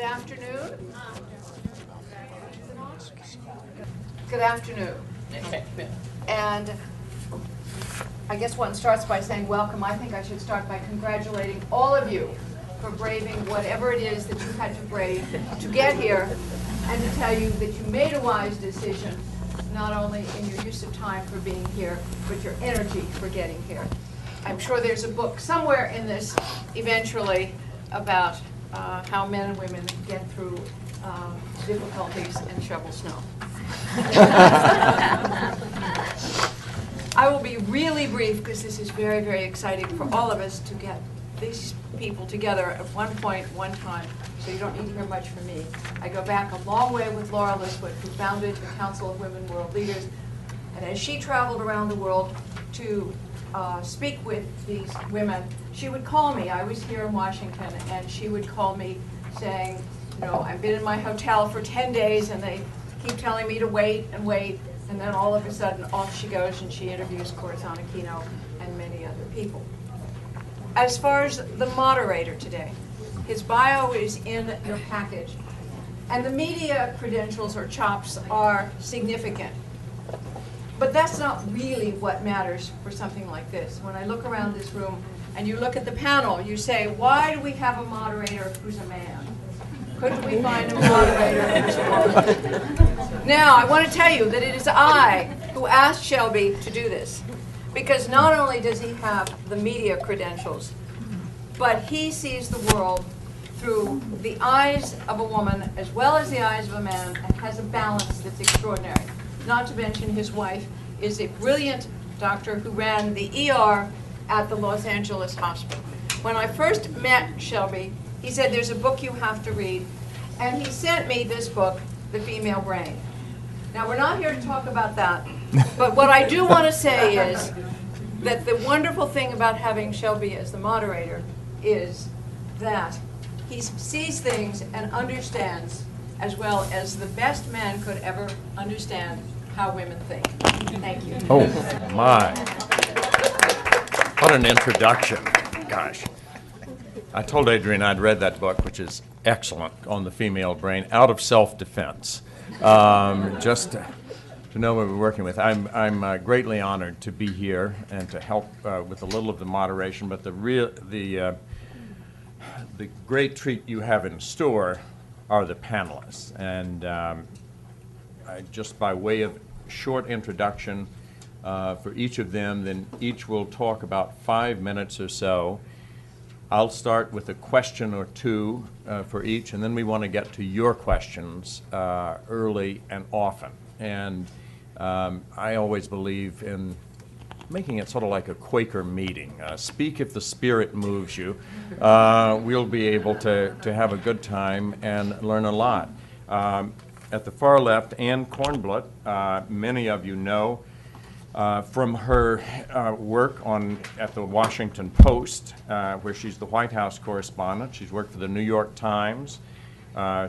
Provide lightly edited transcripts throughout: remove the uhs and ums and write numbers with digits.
Good afternoon. Good afternoon. And I guess one starts by saying welcome. I think I should start by congratulating all of you for braving whatever it is that you had to brave to get here, and to tell you that you made a wise decision, not only in your use of time for being here, but your energy for getting here. I'm sure there's a book somewhere in this eventually about how men and women get through difficulties and shovel snow. I will be really brief because this is very, very exciting for all of us to get these people together at one point, one time, so you don't need to hear much from me. I go back a long way with Laura Liswood, who founded the Council of Women World Leaders, and as she traveled around the world to speak with these women, she would call me. I was here in Washington, and she would call me saying, you know, I've been in my hotel for 10 days, and they keep telling me to wait and wait, and then all of a sudden off she goes and she interviews Corazon Aquino and many other people. As far as the moderator today, his bio is in your package, and the media credentials or chops are significant. But that's not really what matters for something like this. When I look around this room and you look at the panel, you say, why do we have a moderator who's a man? Couldn't we find a moderator who's a woman? Now, I want to tell you that it is I who asked Shelby to do this, because not only does he have the media credentials, but he sees the world through the eyes of a woman as well as the eyes of a man, and has a balance that's extraordinary. Not to mention his wife is a brilliant doctor who ran the ER at the Los Angeles hospital. When I first met Shelby, he said, there's a book you have to read, and he sent me this book, The Female Brain. Now, we're not here to talk about that, but what I do want to say is that the wonderful thing about having Shelby as the moderator is that he sees things and understands, as well as the best man could ever understand, how women think. Thank you. Oh, my. What an introduction. Gosh. I told Adrian I'd read that book, which is excellent, on the female brain, out of self-defense. Just to know what we're working with. I'm greatly honored to be here and to help with a little of the moderation, but the great treat you have in store are the panelists. And just by way of short introduction for each of them, then each will talk about 5 minutes or so. I'll start with a question or two for each, and then we want to get to your questions early and often. And I always believe in making it sort of like a Quaker meeting. Speak if the spirit moves you. We'll be able to have a good time and learn a lot. At the far left, Ann Kornblut, many of you know from her work at the Washington Post, where she's the White House correspondent. She's worked for the New York Times.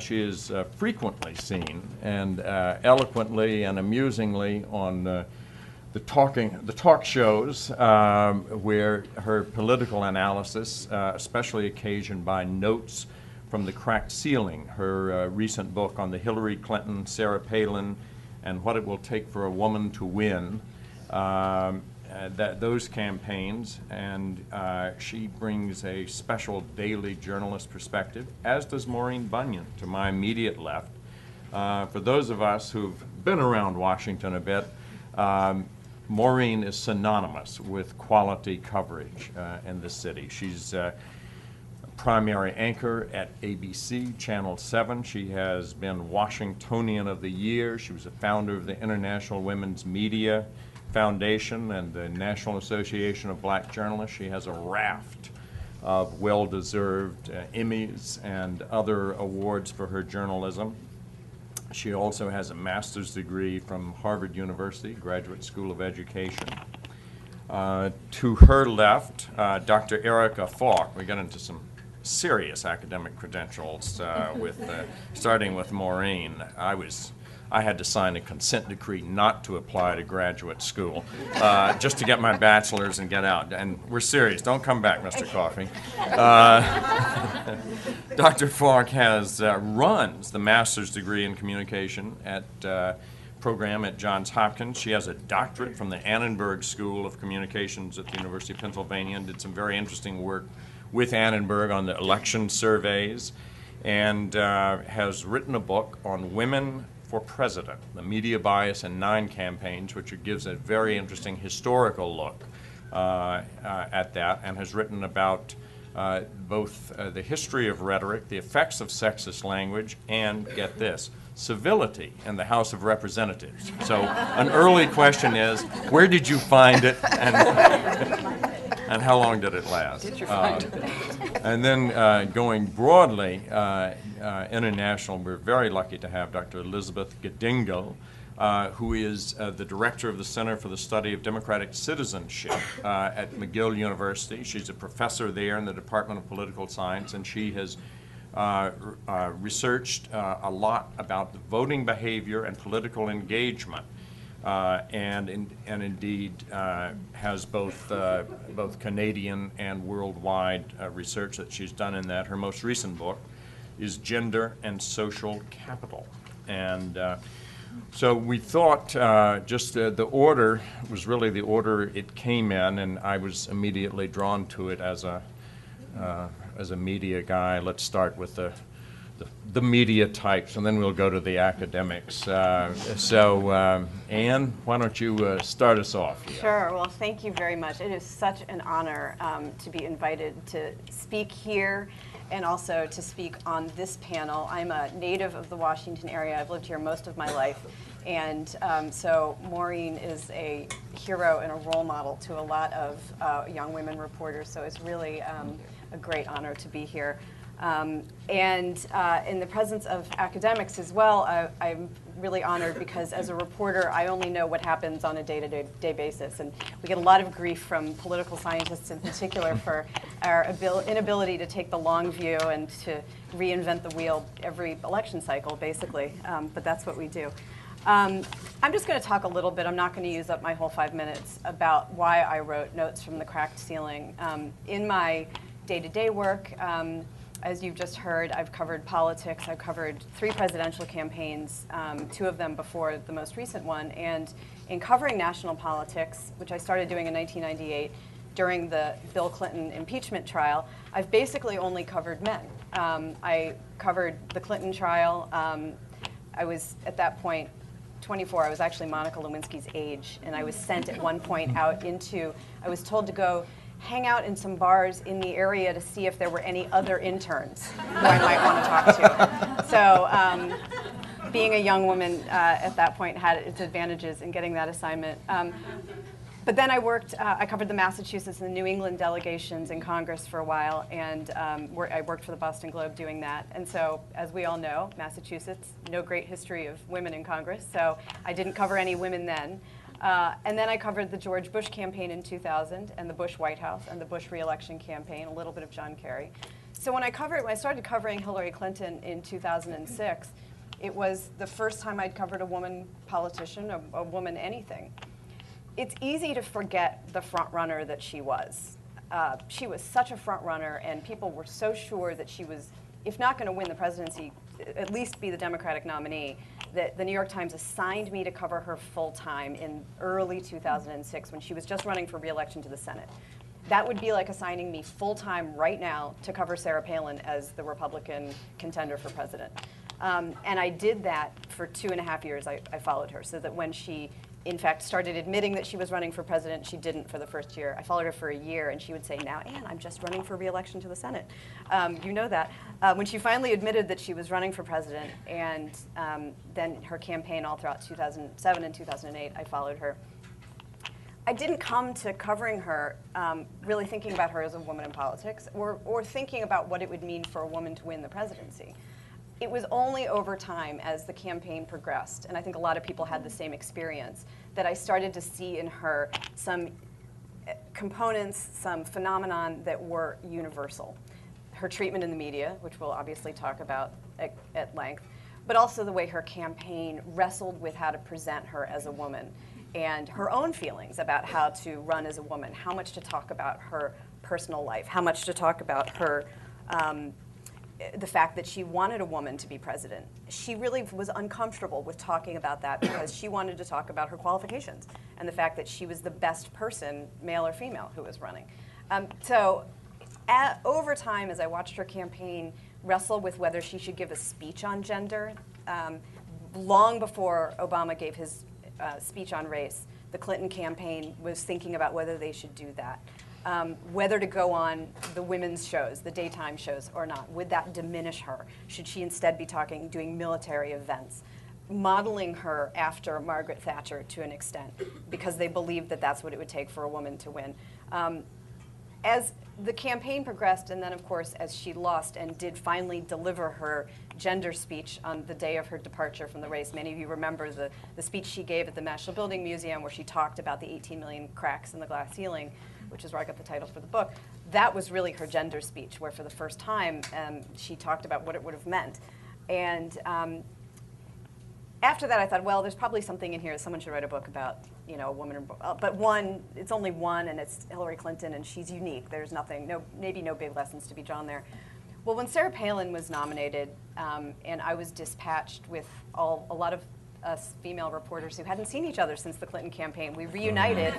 She is frequently seen and eloquently and amusingly on the talk shows where her political analysis, especially occasioned by notes from the cracked ceiling, her recent book on the Hillary Clinton, Sarah Palin, and what it will take for a woman to win, those campaigns, and she brings a special daily journalist perspective, as does Maureen Bunyan, to my immediate left. For those of us who've been around Washington a bit, Maureen is synonymous with quality coverage in the city. She's a primary anchor at ABC, Channel 7. She has been Washingtonian of the Year. She was a founder of the International Women's Media Foundation and the National Association of Black Journalists. She has a raft of well-deserved Emmys and other awards for her journalism. She also has a master's degree from Harvard University, Graduate School of Education. To her left, Dr. Erika Falk. We got into some serious academic credentials, starting with Maureen. I I had to sign a consent decree not to apply to graduate school, just to get my bachelor's and get out. And we're serious. Don't come back, Mr. Coffey. Dr. Falk runs the master's degree in communication program at Johns Hopkins. She has a doctorate from the Annenberg School of Communications at the University of Pennsylvania and did some very interesting work with Annenberg on the election surveys, and has written a book on women for president, the media bias in 9 campaigns, which gives a very interesting historical look at that, and has written about both the history of rhetoric, the effects of sexist language, and, get this, civility in the House of Representatives. So an early question is, where did you find it, and how long did it last? Did you find it? And then going broadly, international, we're very lucky to have Dr. Elisabeth Gidengil, who is the director of the Center for the Study of Democratic Citizenship at McGill University. She's a professor there in the Department of Political Science, and she has researched a lot about the voting behavior and political engagement, and indeed has both Canadian and worldwide research that she's done in that. Her most recent book is Gender and Social Capital. And so we thought just the order was really the order it came in, and I was immediately drawn to it as a media guy. Let's start with the media types, and then we'll go to the academics. Anne, why don't you start us off here? Sure. Well, thank you very much. It is such an honor to be invited to speak here and also to speak on this panel. I'm a native of the Washington area. I've lived here most of my life. And so Maureen is a hero and a role model to a lot of young women reporters. So it's really a great honor to be here. And in the presence of academics as well, I'm really honored because as a reporter, I only know what happens on a day-to-day basis. And we get a lot of grief from political scientists in particular for our inability to take the long view and to reinvent the wheel every election cycle, basically. But that's what we do. I'm just going to talk a little bit, I'm not going to use up my whole 5 minutes, about why I wrote Notes from the Cracked Ceiling. In my day-to-day work, as you've just heard, I've covered politics. I've covered 3 presidential campaigns, 2 of them before the most recent one. And in covering national politics, which I started doing in 1998 during the Bill Clinton impeachment trial, I've basically only covered men. I covered the Clinton trial. I was, at that point, 24. I was actually Monica Lewinsky's age, and I was sent at one point out into, I was told to go hang out in some bars in the area to see if there were any other interns who I might want to talk to. So being a young woman at that point had its advantages in getting that assignment. But then I covered the Massachusetts and the New England delegations in Congress for a while, and I worked for the Boston Globe doing that. And so, as we all know, Massachusetts, no great history of women in Congress, so I didn't cover any women then. And then I covered the George Bush campaign in 2000, and the Bush White House, and the Bush re-election campaign, a little bit of John Kerry. So when I started covering Hillary Clinton in 2006, it was the first time I'd covered a woman politician, a woman anything. It's easy to forget the front runner that she was. She was such a front runner, and people were so sure that she was, if not going to win the presidency, at least be the Democratic nominee, that the New York Times assigned me to cover her full-time in early 2006 when she was just running for re-election to the Senate. That would be like assigning me full-time right now to cover Sarah Palin as the Republican contender for president. And I did that for 2.5 years. I followed her, so that when she in fact started admitting that she was running for president, she didn't for the first year. I followed her for a year, and she would say, "Now, Anne, I'm just running for re-election to the Senate." You know that. When she finally admitted that she was running for president, and then her campaign all throughout 2007 and 2008, I followed her. I didn't come to covering her really thinking about her as a woman in politics, or thinking about what it would mean for a woman to win the presidency. It was only over time, as the campaign progressed, and I think a lot of people had the same experience, that I started to see in her some components, some phenomenon that were universal. Her treatment in the media, which we'll obviously talk about at length, but also the way her campaign wrestled with how to present her as a woman and her own feelings about how to run as a woman, how much to talk about her personal life, how much to talk about her, the fact that she wanted a woman to be president. She really was uncomfortable with talking about that because she wanted to talk about her qualifications and the fact that she was the best person, male or female, who was running. Over time, as I watched her campaign wrestle with whether she should give a speech on gender, long before Obama gave his speech on race, the Clinton campaign was thinking about whether they should do that. Whether to go on the women's shows, the daytime shows or not. Would that diminish her? Should she instead be doing military events? Modeling her after Margaret Thatcher to an extent, because they believed that that's what it would take for a woman to win. As the campaign progressed, and then of course as she lost and did finally deliver her gender speech on the day of her departure from the race, many of you remember the speech she gave at the National Building Museum where she talked about the 18 million cracks in the glass ceiling, which is where I got the title for the book. That was really her gender speech, where for the first time she talked about what it would have meant. And after that, I thought, well, there's probably something in here. Someone should write a book about, a woman. But one, it's only one, and it's Hillary Clinton, and she's unique. There's nothing, maybe no big lessons to be drawn there. Well, when Sarah Palin was nominated, and I was dispatched with a lot of us female reporters who hadn't seen each other since the Clinton campaign, we reunited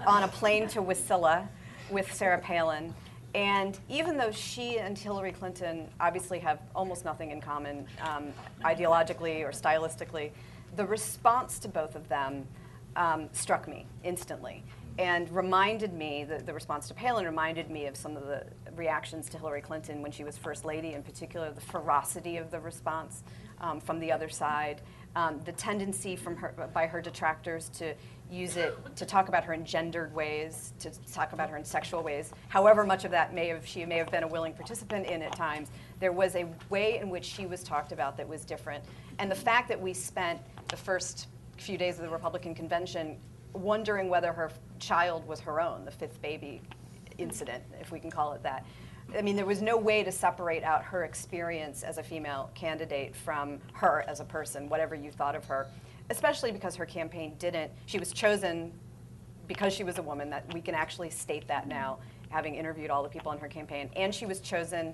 on a plane to Wasilla with Sarah Palin. And even though she and Hillary Clinton obviously have almost nothing in common ideologically or stylistically, the response to both of them struck me instantly and reminded me, the response to Palin reminded me of some of the reactions to Hillary Clinton when she was First Lady, in particular the ferocity of the response from the other side, the tendency by her detractors to use it to talk about her in gendered ways, to talk about her in sexual ways. However much of that she may have been a willing participant in at times, there was a way in which she was talked about that was different. And the fact that we spent the first few days of the Republican convention wondering whether her child was her own, the fifth baby incident, if we can call it that. I mean, there was no way to separate out her experience as a female candidate from her as a person, whatever you thought of her, especially because her campaign she was chosen because she was a woman, that we can actually state that now, having interviewed all the people in her campaign, and she was chosen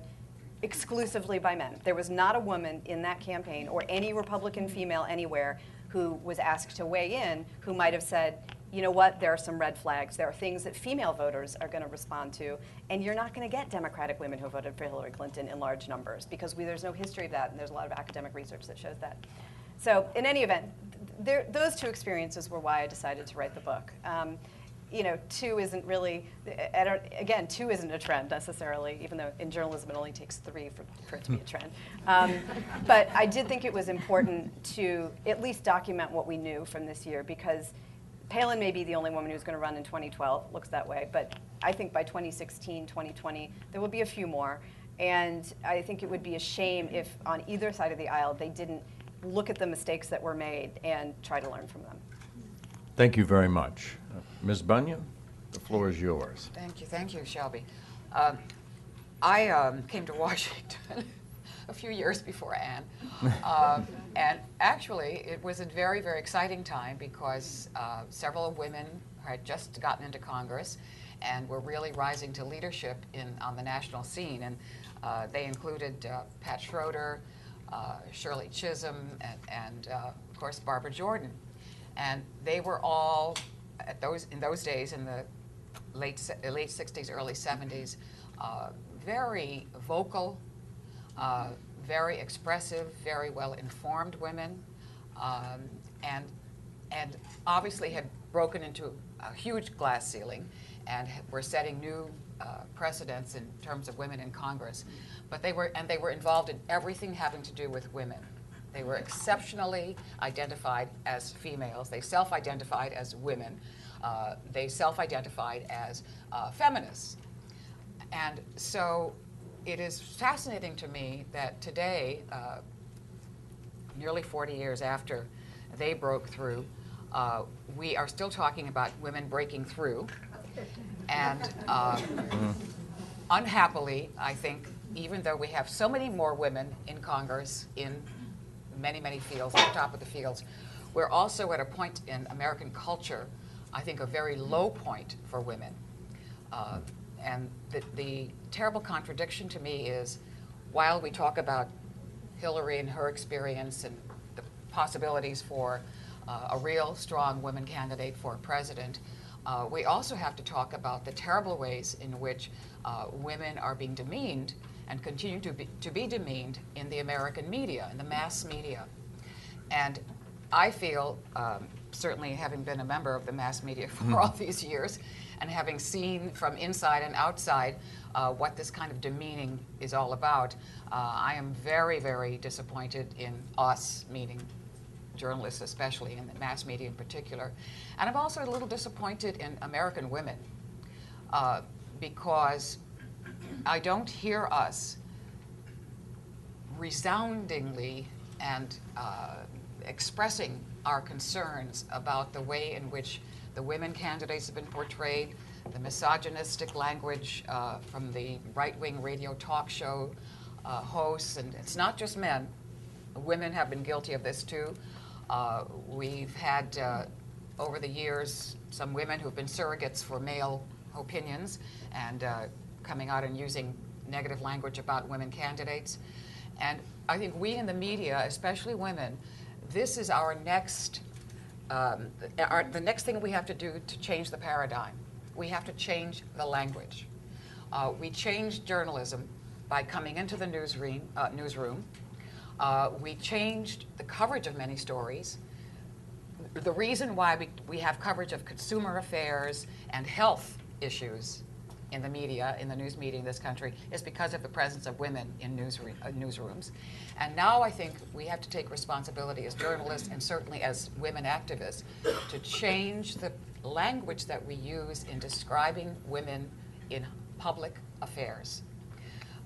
exclusively by men. There was not a woman in that campaign or any Republican female anywhere who was asked to weigh in who might have said, you know what, there are some red flags. There are things that female voters are going to respond to, and you're not going to get Democratic women who voted for Hillary Clinton in large numbers because there's no history of that, and there's a lot of academic research that shows that. So in any event, those two experiences were why I decided to write the book. Two isn't really, two isn't a trend necessarily, even though in journalism it only takes three for it to be a trend. But I did think it was important to at least document what we knew from this year, because Palin may be the only woman who's going to run in 2012, looks that way, but I think by 2016, 2020, there will be a few more. And I think it would be a shame if on either side of the aisle they didn't look at the mistakes that were made and try to learn from them. Thank you very much. Ms. Bunyan, the floor is yours. Thank you, Shelby. I came to Washington a few years before Anne, and actually it was a very, very exciting time because several women had just gotten into Congress and were really rising to leadership on the national scene, and they included Pat Schroeder, Shirley Chisholm, and of course Barbara Jordan. And they were all, in those days, in the late 60s, early 70s, very vocal, very expressive, very well-informed women, and obviously had broken into a huge glass ceiling and were setting new precedents in terms of women in Congress. But they were involved in everything having to do with women. They were exceptionally identified as females. They self-identified as women. They self-identified as feminists. And so it is fascinating to me that today, nearly 40 years after they broke through, we are still talking about women breaking through. And unhappily, I think even though we have so many more women in Congress in many, many fields, at the top of the fields, we're also at a point in American culture, I think a very low point for women. And the terrible contradiction to me is, while we talk about Hillary and her experience and the possibilities for a real strong women candidate for president, we also have to talk about the terrible ways in which women are being demeaned and continue to be demeaned in the American media, in the mass media. And I feel, certainly having been a member of the mass media for all these years, and having seen from inside and outside what this kind of demeaning is all about, I am very, very disappointed in us, meaning journalists especially, and the mass media in particular. And I'm also a little disappointed in American women because I don't hear us resoundingly and expressing our concerns about the way in which the women candidates have been portrayed, the misogynistic language from the right-wing radio talk show hosts, and it's not just men. Women have been guilty of this too. We've had, over the years, some women who've been surrogates for male opinions and coming out and using negative language about women candidates. And I think we in the media, especially women, this is our next, the next thing we have to do to change the paradigm. We have to change the language. We changed journalism by coming into the newsroom. We changed the coverage of many stories. The reason why we have coverage of consumer affairs and health issues in the media, in the news media in this country, is because of the presence of women in newsrooms. And now I think we have to take responsibility as journalists and certainly as women activists to change the language that we use in describing women in public affairs.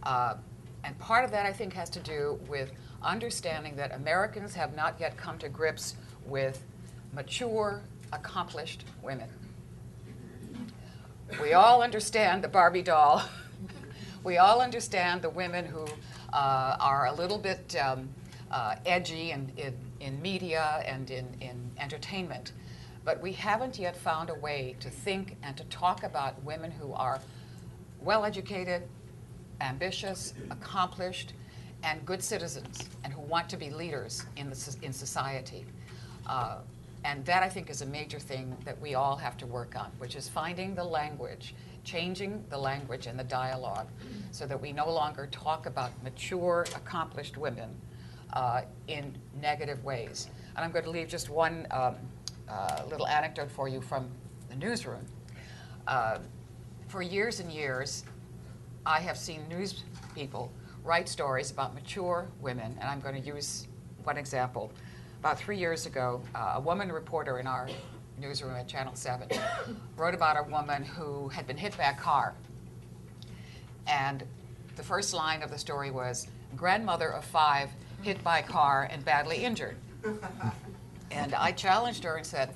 And part of that, I think, has to do with understanding that Americans have not yet come to grips with mature, accomplished women. We all understand the Barbie doll. We all understand the women who are a little bit edgy in media and in entertainment. But we haven't yet found a way to think and to talk about women who are well-educated, ambitious, accomplished, and good citizens, and who want to be leaders in society. And that, I think, is a major thing that we all have to work on, which is finding the language, changing the language and the dialogue so that we no longer talk about mature, accomplished women in negative ways. And I'm going to leave just one little anecdote for you from the newsroom. For years and years, I have seen news people write stories about mature women, and I'm going to use one example. About 3 years ago, a woman reporter in our newsroom at Channel 7 wrote about a woman who had been hit by a car. And the first line of the story was, grandmother of 5 hit by a car and badly injured. And I challenged her and said,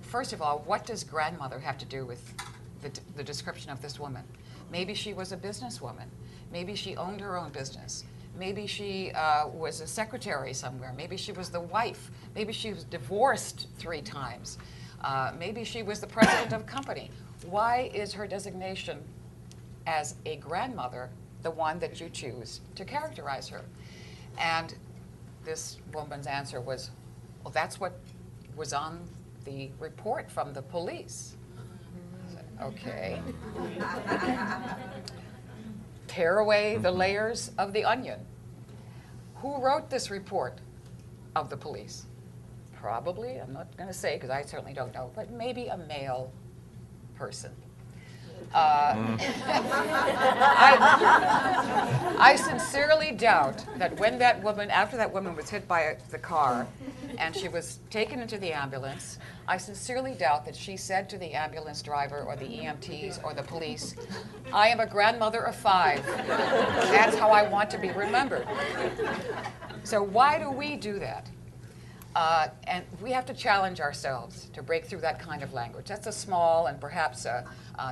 first of all, what does grandmother have to do with the description of this woman? Maybe she was a businesswoman. Maybe she owned her own business. Maybe she was a secretary somewhere. Maybe she was the wife. Maybe she was divorced 3 times. Maybe she was the president of a company. Why is her designation as a grandmother the one that you choose to characterize her? And this woman's answer was, well, that's what was on the report from the police. I said, okay. Tear away the layers of the onion. Who wrote this report of the police? Probably, I'm not going to say because I certainly don't know, but maybe a male person. I sincerely doubt that when that woman, after that woman was hit by the car and she was taken into the ambulance, I sincerely doubt that she said to the ambulance driver or the EMTs or the police, I am a grandmother of 5. That's how I want to be remembered. So why do we do that? And we have to challenge ourselves to break through that kind of language. That's a small and perhaps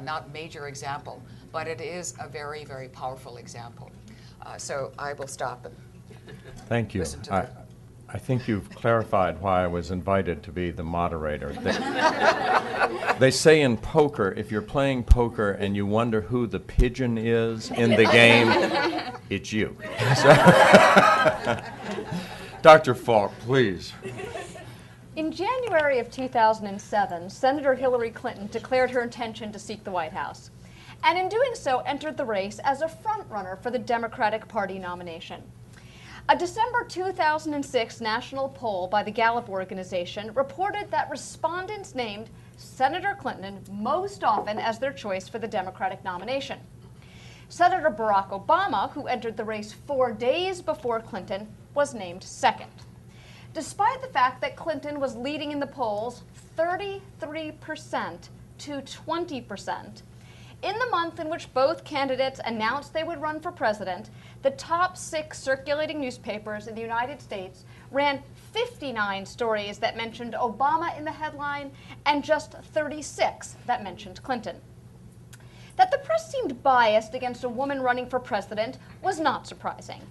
not major example, but it is a very, very powerful example. So I will stop and Thank you. listen to the I think you've clarified why I was invited to be the moderator. They say in poker, if you're playing poker and you wonder who the pigeon is in the game, it's you. Dr. Falk, please. In January of 2007, Senator Hillary Clinton declared her intention to seek the White House, and in doing so entered the race as a frontrunner for the Democratic Party nomination. A December 2006 national poll by the Gallup organization reported that respondents named Senator Clinton most often as their choice for the Democratic nomination. Senator Barack Obama, who entered the race 4 days before Clinton, was named second. Despite the fact that Clinton was leading in the polls 33% to 20%, in the month in which both candidates announced they would run for president, the top 6 circulating newspapers in the United States ran 59 stories that mentioned Obama in the headline and just 36 that mentioned Clinton. That the press seemed biased against a woman running for president was not surprising.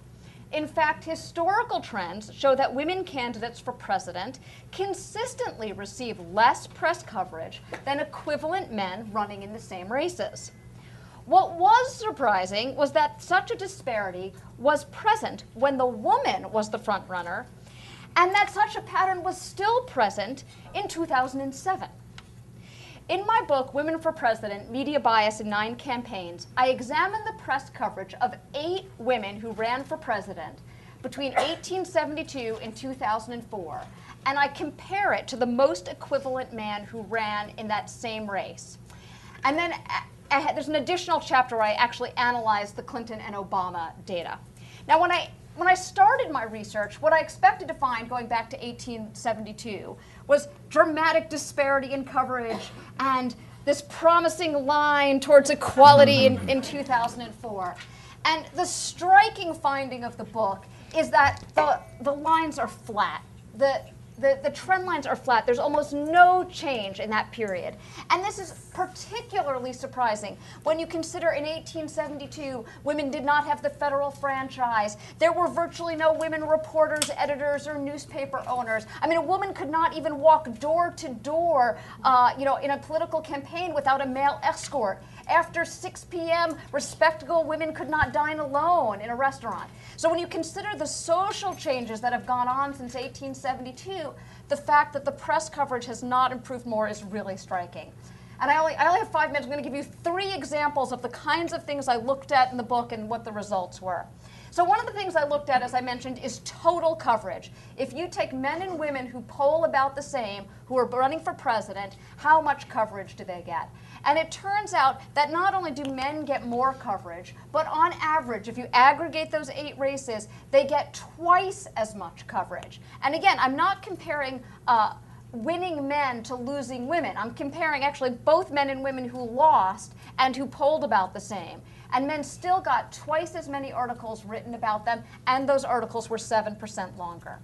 In fact, historical trends show that women candidates for president consistently receive less press coverage than equivalent men running in the same races. What was surprising was that such a disparity was present when the woman was the front runner, and that such a pattern was still present in 2007. In my book, Women for President, Media Bias in 9 Campaigns, I examined the press coverage of 8 women who ran for president between 1872 and 2004, and I compare it to the most equivalent man who ran in that same race. And then there's an additional chapter where I actually analyzed the Clinton and Obama data. Now, when I started my research, what I expected to find going back to 1872 was dramatic disparity in coverage and this promising line towards equality in 2004. And the striking finding of the book is that the lines are flat. The trend lines are flat. There's almost no change in that period. And this is particularly surprising when you consider in 1872, women did not have the federal franchise. There were virtually no women reporters, editors, or newspaper owners. I mean, a woman could not even walk door to door, in a political campaign without a male escort. After 6 p.m., respectable women could not dine alone in a restaurant. So when you consider the social changes that have gone on since 1872, the fact that the press coverage has not improved more is really striking. And I only have 5 minutes. I'm going to give you 3 examples of the kinds of things I looked at in the book and what the results were. So one of the things I looked at, as I mentioned, is total coverage. If you take men and women who poll about the same, who are running for president, how much coverage do they get? And it turns out that not only do men get more coverage, but on average, if you aggregate those 8 races, they get twice as much coverage. And again, I'm not comparing winning men to losing women. I'm comparing actually both men and women who lost and who polled about the same. And men still got twice as many articles written about them, and those articles were 7% longer.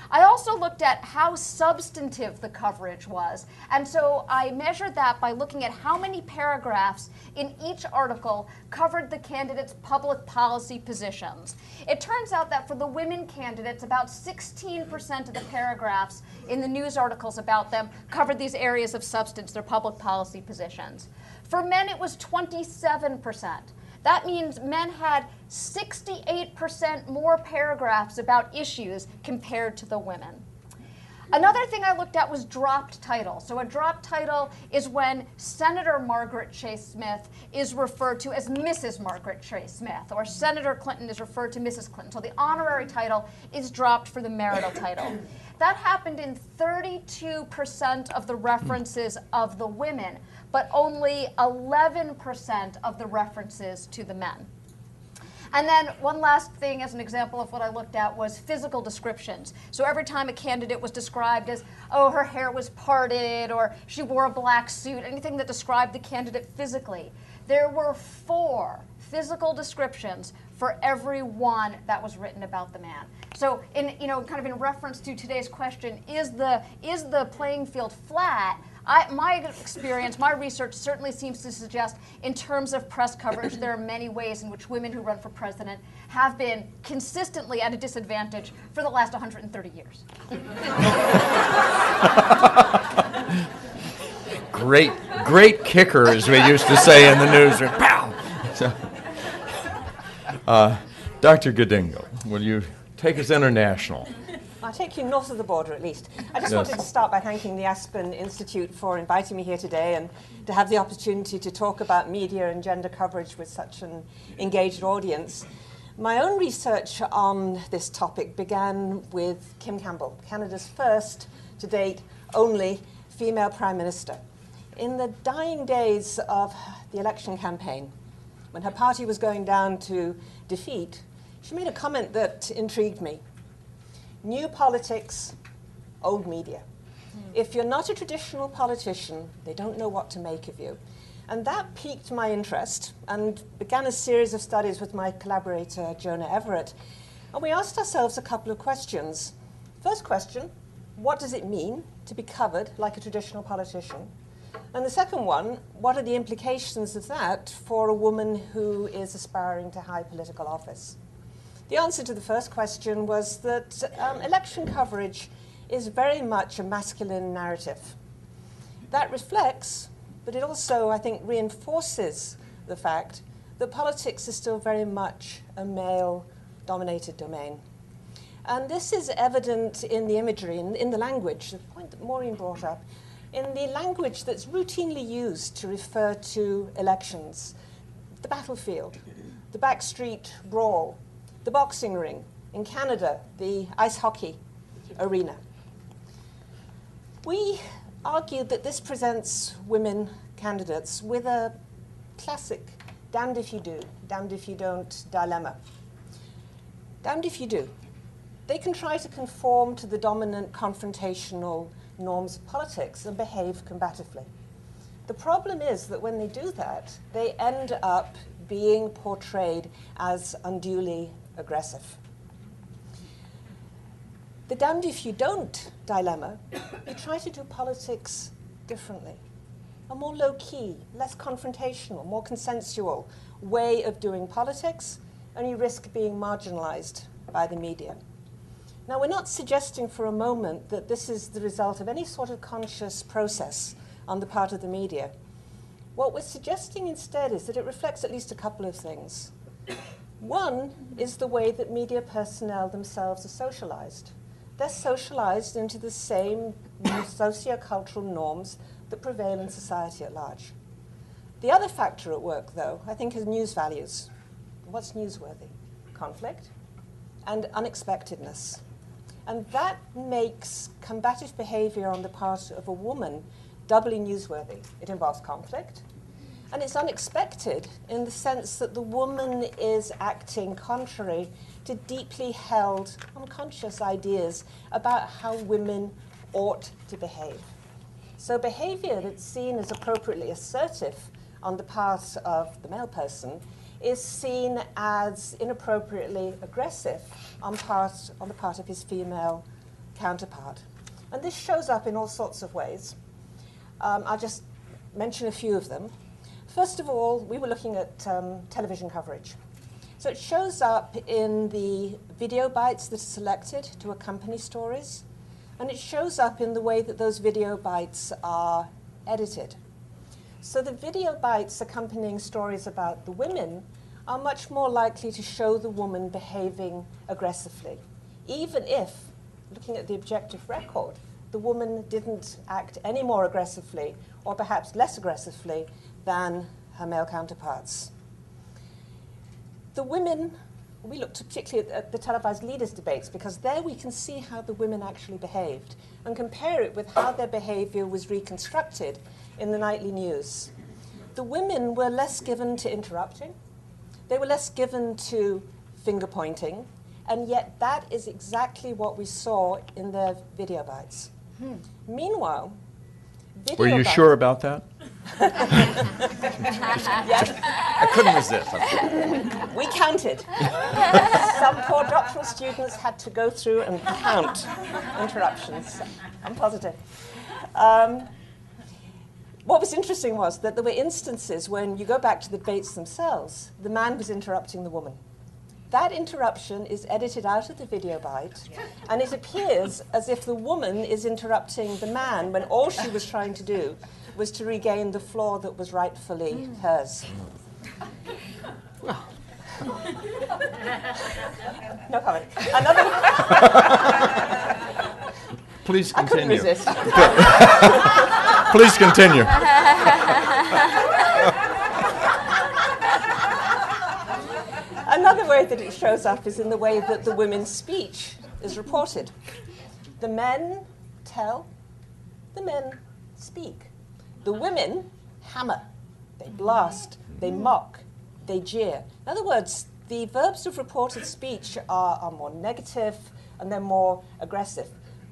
I also looked at how substantive the coverage was, and so I measured that by looking at how many paragraphs in each article covered the candidates' public policy positions. It turns out that for the women candidates, about 16% of the paragraphs in the news articles about them covered these areas of substance, their public policy positions. For men, it was 27%. That means men had 68% more paragraphs about issues compared to the women. Another thing I looked at was dropped title. So a dropped title is when Senator Margaret Chase Smith is referred to as Mrs. Margaret Chase Smith, or Senator Clinton is referred to Mrs. Clinton. So the honorary title is dropped for the marital title. That happened in 32% of the references of the women, but only 11% of the references to the men. And then one last thing as an example of what I looked at was physical descriptions. So every time a candidate was described as, oh, her hair was parted, or she wore a black suit, anything that described the candidate physically, there were 4 physical descriptions for every one that was written about the man. So in, kind of in reference to today's question, is the playing field flat? My experience, my research certainly seems to suggest in terms of press coverage, there are many ways in which women who run for president have been consistently at a disadvantage for the last 130 years. Great kicker, as we used to say in the newsroom. Pow! So, Dr. Gidengil, will you take us international? I'll take you north of the border, at least. I just wanted to start by thanking the Aspen Institute for inviting me here today and to have the opportunity to talk about media and gender coverage with such an engaged audience. My own research on this topic began with Kim Campbell, Canada's first, to date, only female Prime Minister. In the dying days of the election campaign, when her party was going down to defeat, she made a comment that intrigued me. New politics, old media. If you're not a traditional politician, they don't know what to make of you. And that piqued my interest and began a series of studies with my collaborator, Jonah Everett. And we asked ourselves a couple of questions. First question, what does it mean to be covered like a traditional politician? And the second one, what are the implications of that for a woman who is aspiring to high political office? The answer to the first question was that election coverage is very much a masculine narrative. That reflects, but it also, I think, reinforces the fact that politics is still very much a male-dominated domain. And this is evident in the imagery, in the language, the point that Maureen brought up, in the language that's routinely used to refer to elections. The battlefield, the backstreet brawl, the boxing ring, in Canada, the ice hockey arena. We argued that this presents women candidates with a classic damned if you do, damned if you don't dilemma. Damned if you do. They can try to conform to the dominant confrontational norms of politics and behave combatively. The problem is that when they do that, they end up being portrayed as unduly aggressive. The damned if you don't dilemma, you try to do politics differently. A more low-key, less confrontational, more consensual way of doing politics, and you risk being marginalized by the media. Now, we're not suggesting for a moment that this is the result of any sort of conscious process on the part of the media. What we're suggesting instead is that it reflects at least a couple of things. One is the way that media personnel themselves are socialized. They're socialized into the same socio-cultural norms that prevail in society at large. The other factor at work, though, I think is news values. What's newsworthy? Conflict and unexpectedness. And that makes combative behavior on the part of a woman doubly newsworthy. It involves conflict, and it's unexpected in the sense that the woman is acting contrary to deeply held unconscious ideas about how women ought to behave. So behavior that's seen as appropriately assertive on the part of the male person is seen as inappropriately aggressive on the part of his female counterpart. And this shows up in all sorts of ways. I'll just mention a few of them. First of all, we were looking at television coverage. So it shows up in the video bites that are selected to accompany stories, and it shows up in the way that those video bites are edited. So the video bites accompanying stories about the women are much more likely to show the woman behaving aggressively, even if, looking at the objective record, the woman didn't act any more aggressively, or perhaps less aggressively, than her male counterparts. The women, we looked particularly at the televised leaders' debates, because there we can see how the women actually behaved, and compare it with how their behavior was reconstructed in the nightly news. The women were less given to interrupting. They were less given to finger pointing, and yet that is exactly what we saw in their video bites. Meanwhile, video Were you bites, sure about that? Yes, I couldn't resist. we counted. Some poor doctoral students had to go through and count interruptions. I'm positive. What was interesting was that there were instances when you go back to the debates themselves, the man was interrupting the woman. That interruption is edited out of the video bite, and it appears as if the woman is interrupting the man when all she was trying to do was to regain the floor that was rightfully hers. No comment. Please I couldn't continue. resist. Please continue. Another way that it shows up is in the way that the women's speech is reported. The men tell, the men speak. The women hammer, they blast, they mock, they jeer. In other words, the verbs of reported speech are more negative and they're more aggressive.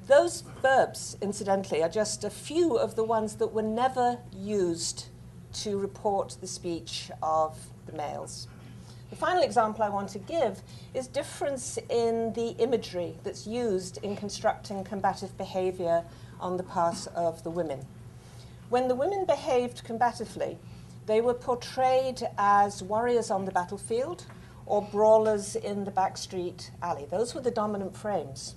Those verbs, incidentally, are just a few of the ones that were never used to report the speech of the males. The final example I want to give is difference in the imagery that's used in constructing combative behavior on the part of the women. When the women behaved combatively, they were portrayed as warriors on the battlefield or brawlers in the backstreet alley. Those were the dominant frames.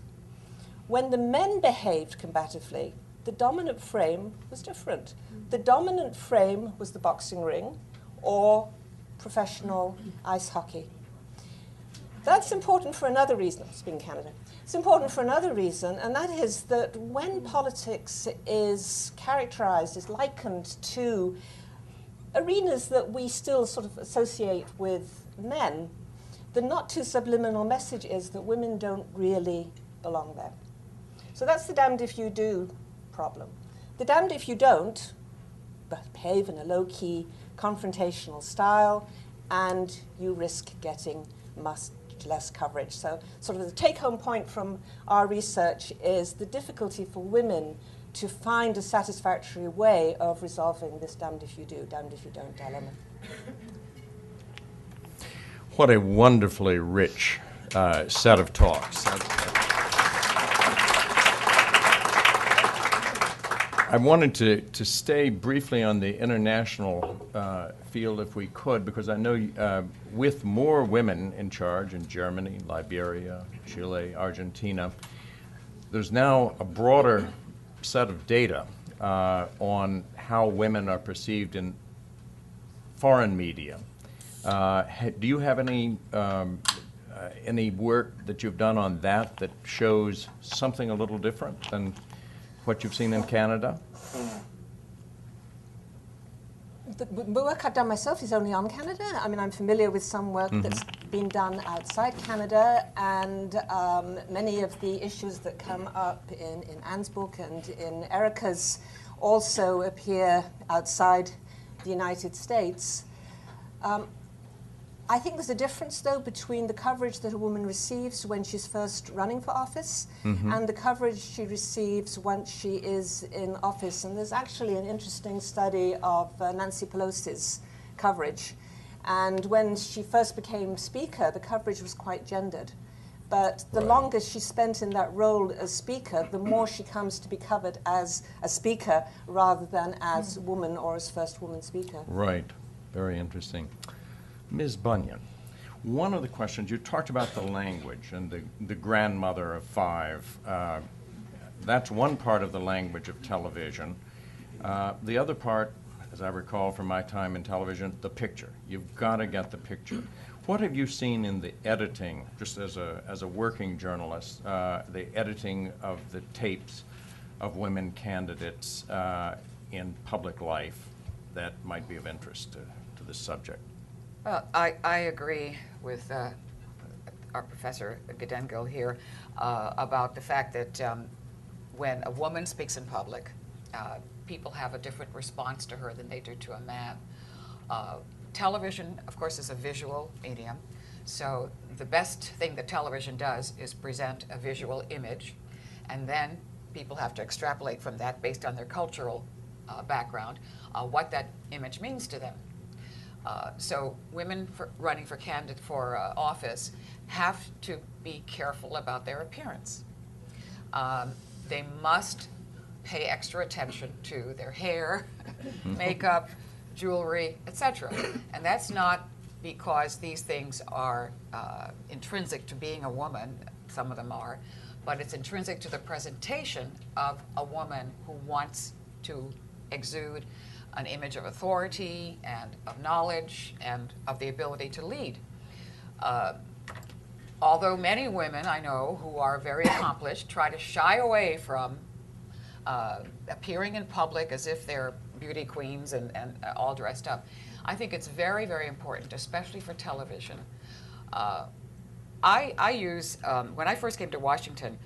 When the men behaved combatively, the dominant frame was different. The dominant frame was the boxing ring or professional ice hockey. That's important for another reason. I'm speaking Canada. It's important for another reason, and that is that when politics is characterized, is likened to arenas that we still sort of associate with men, the not too subliminal message is that women don't really belong there. So that's the damned if you do problem. The damned if you don't, but behave in a low-key, confrontational style, and you risk getting much less coverage. So sort of the take-home point from our research is the difficulty for women to find a satisfactory way of resolving this damned if you do, damned if you don't dilemma. What a wonderfully rich set of talks. I wanted to stay briefly on the international field if we could, because I know with more women in charge in Germany, Liberia, Chile, Argentina, there's now a broader set of data on how women are perceived in foreign media. Do you have any work that you've done on that that shows something a little different than what you've seen in Canada? The work I've done myself is only on Canada. I mean, I'm familiar with some work that's been done outside Canada, and many of the issues that come up in Anne's book and in Erika's also appear outside the United States. I think there's a difference, though, between the coverage that a woman receives when she's first running for office and the coverage she receives once she is in office. And there's actually an interesting study of Nancy Pelosi's coverage. And when she first became Speaker, the coverage was quite gendered. But the longer she spent in that role as Speaker, the more she comes to be covered as a Speaker rather than as woman or as first woman Speaker. Right. Very interesting. Ms. Bunyan, one of the questions, you talked about the language and the grandmother of five. That's one part of the language of television. The other part, as I recall from my time in television, the picture. You've got to get the picture. What have you seen in the editing, just as a working journalist, the editing of the tapes of women candidates in public life that might be of interest to this subject? Well, I agree with our Professor Gidengil here about the fact that when a woman speaks in public, people have a different response to her than they do to a man. television, of course, is a visual medium. So the best thing that television does is present a visual image, and then people have to extrapolate from that based on their cultural background what that image means to them. So women running for office have to be careful about their appearance. They must pay extra attention to their hair, makeup, jewelry, etc. And that's not because these things are intrinsic to being a woman, some of them are, but it's intrinsic to the presentation of a woman who wants to exude an image of authority and of knowledge and of the ability to lead. Although many women I know who are very accomplished try to shy away from appearing in public as if they're beauty queens and all dressed up, I think it's very, very important, especially for television. I use, when I first came to Washington,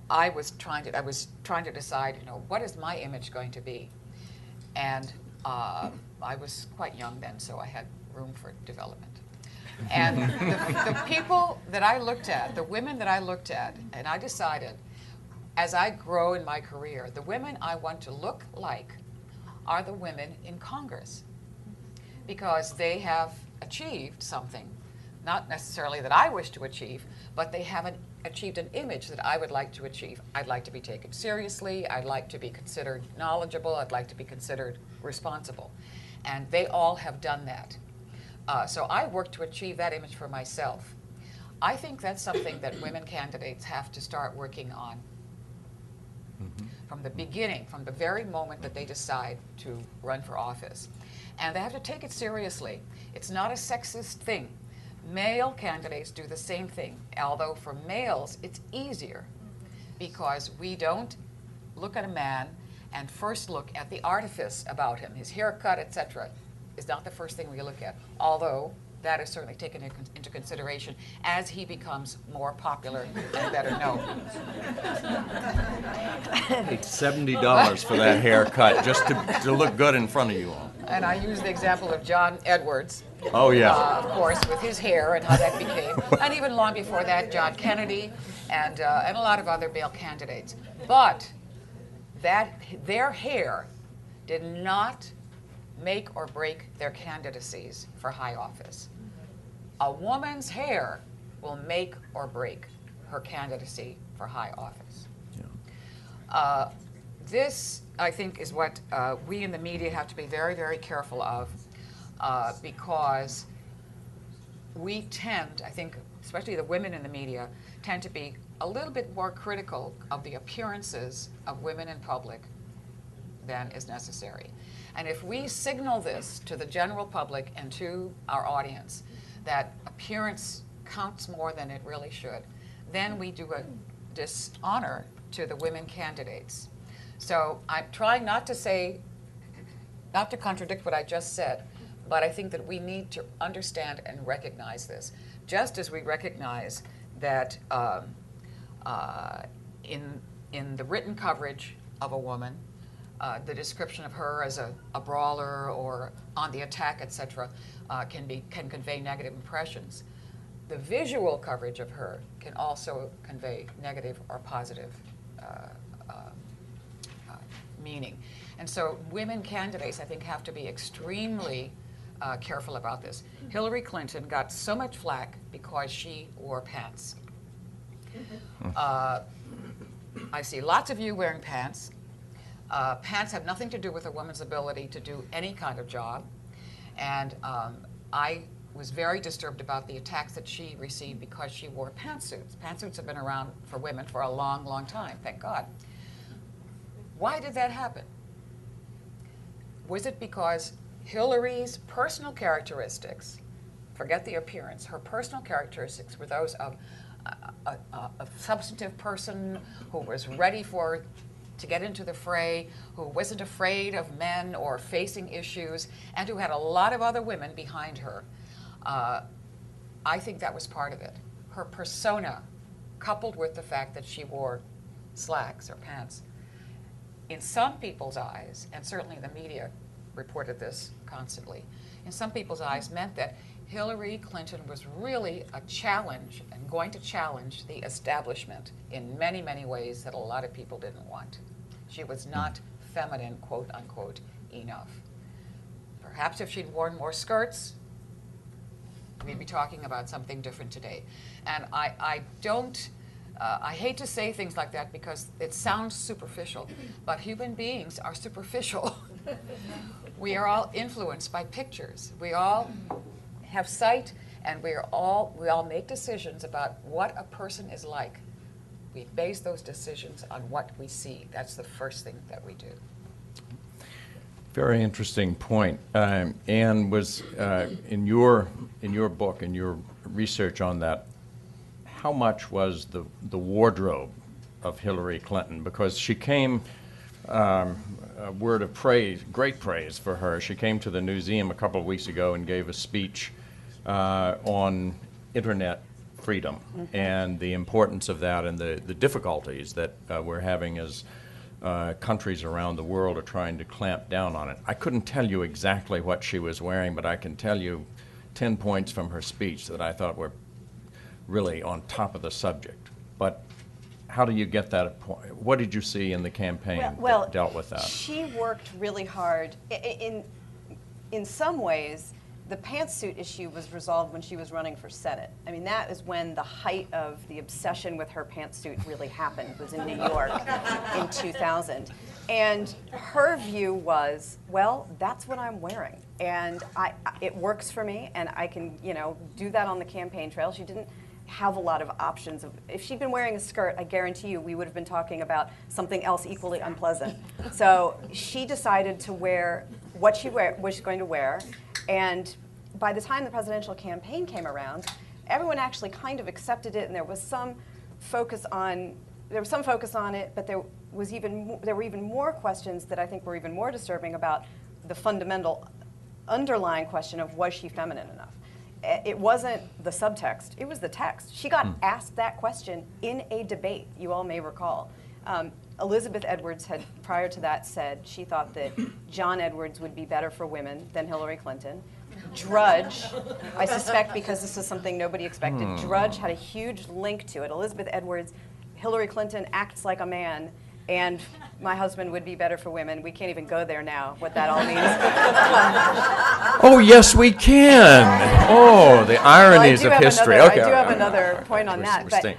I was trying to decide, what is my image going to be? And I was quite young then, so I had room for development. And the people that I looked at, the women that I looked at, and I decided, as I grow in my career, the women I want to look like are the women in Congress, because they have achieved something, not necessarily that I wish to achieve, but they haven't achieved an image that I would like to achieve. I'd like to be taken seriously, I'd like to be considered knowledgeable, I'd like to be considered responsible. And they all have done that. So I work to achieve that image for myself. I think that's something that women candidates have to start working on from the beginning, from the very moment that they decide to run for office. And they have to take it seriously. It's not a sexist thing. Male candidates do the same thing, although for males it's easier because we don't look at a man and first look at the artifice about him, his haircut, etc. is not the first thing we look at, although that is certainly taken into consideration as he becomes more popular and better known. It's $70 for that haircut just to look good in front of you all. And I use the example of John Edwards. Oh, yeah. Of course, with his hair and how that became. And even long before that, John Kennedy and a lot of other male candidates. But their hair did not make or break their candidacies for high office. A woman's hair will make or break her candidacy for high office. Yeah. This, I think, is what we in the media have to be very, very careful of because we tend, I think, especially the women in the media, tend to be a little bit more critical of the appearances of women in public than is necessary. And if we signal this to the general public and to our audience, that appearance counts more than it really should, then we do a dishonor to the women candidates. So I'm trying not to contradict what I just said, but I think that we need to understand and recognize this, just as we recognize that in the written coverage of a woman, the description of her as a brawler or on the attack, etc., can convey negative impressions. The visual coverage of her can also convey negative or positive meaning. And so women candidates, I think, have to be extremely careful about this. Hillary Clinton got so much flack because she wore pants. I see lots of you wearing pants. Pants have nothing to do with a woman's ability to do any kind of job. And I was very disturbed about the attacks that she received because she wore pantsuits. Pantsuits have been around for women for a long, long time, thank God. Why did that happen? Was it because Hillary's personal characteristics, forget the appearance, her personal characteristics were those of a substantive person who was ready to get into the fray, who wasn't afraid of men or facing issues, and who had a lot of other women behind her? I think that was part of it. Her persona, coupled with the fact that she wore slacks or pants, in some people's eyes, and certainly the media reported this constantly, in some people's eyes, meant that Hillary Clinton was really a challenge and going to challenge the establishment in many, many ways that a lot of people didn't want. She was not feminine, quote unquote, enough. Perhaps if she'd worn more skirts, we'd be talking about something different today. And I hate to say things like that because it sounds superficial, but human beings are superficial. We are all influenced by pictures. We all have sight, and we all make decisions about what a person is like. We base those decisions on what we see. That's the first thing that we do. Very interesting point. Anne, was in your book, in your research on that, how much was the wardrobe of Hillary Clinton? Because she came, a word of praise, great praise for her. She came to the Newseum a couple of weeks ago and gave a speech on internet freedom and the importance of that and the difficulties that we're having as countries around the world are trying to clamp down on it. I couldn't tell you exactly what she was wearing, but I can tell you 10 points from her speech that I thought were really on top of the subject. But how do you get that point? What did you see in the campaign that dealt with that? She worked really hard. In some ways, the pantsuit issue was resolved when she was running for Senate. I mean, that is when the height of the obsession with her pantsuit really happened, was in New York in 2000. And her view was, well, that's what I'm wearing. And it works for me, and I can, do that on the campaign trail. She didn't have a lot of options. If she'd been wearing a skirt, I guarantee you we would have been talking about something else equally unpleasant. So she decided to wear what she was going to wear, and by the time the presidential campaign came around, everyone actually kind of accepted it, and there was some focus on it, but there were even more questions that I think were even more disturbing about the fundamental underlying question of, was she feminine enough? It wasn't the subtext, it was the text. She got asked that question in a debate, you all may recall. Elisabeth Edwards had, prior to that, said she thought that John Edwards would be better for women than Hillary Clinton. Drudge, I suspect because this is something nobody expected, Drudge had a huge link to it. Elisabeth Edwards, Hillary Clinton acts like a man, and my husband would be better for women. We can't even go there now, what that all means. Oh, yes, we can. Oh, the ironies of history. I do have another point on that.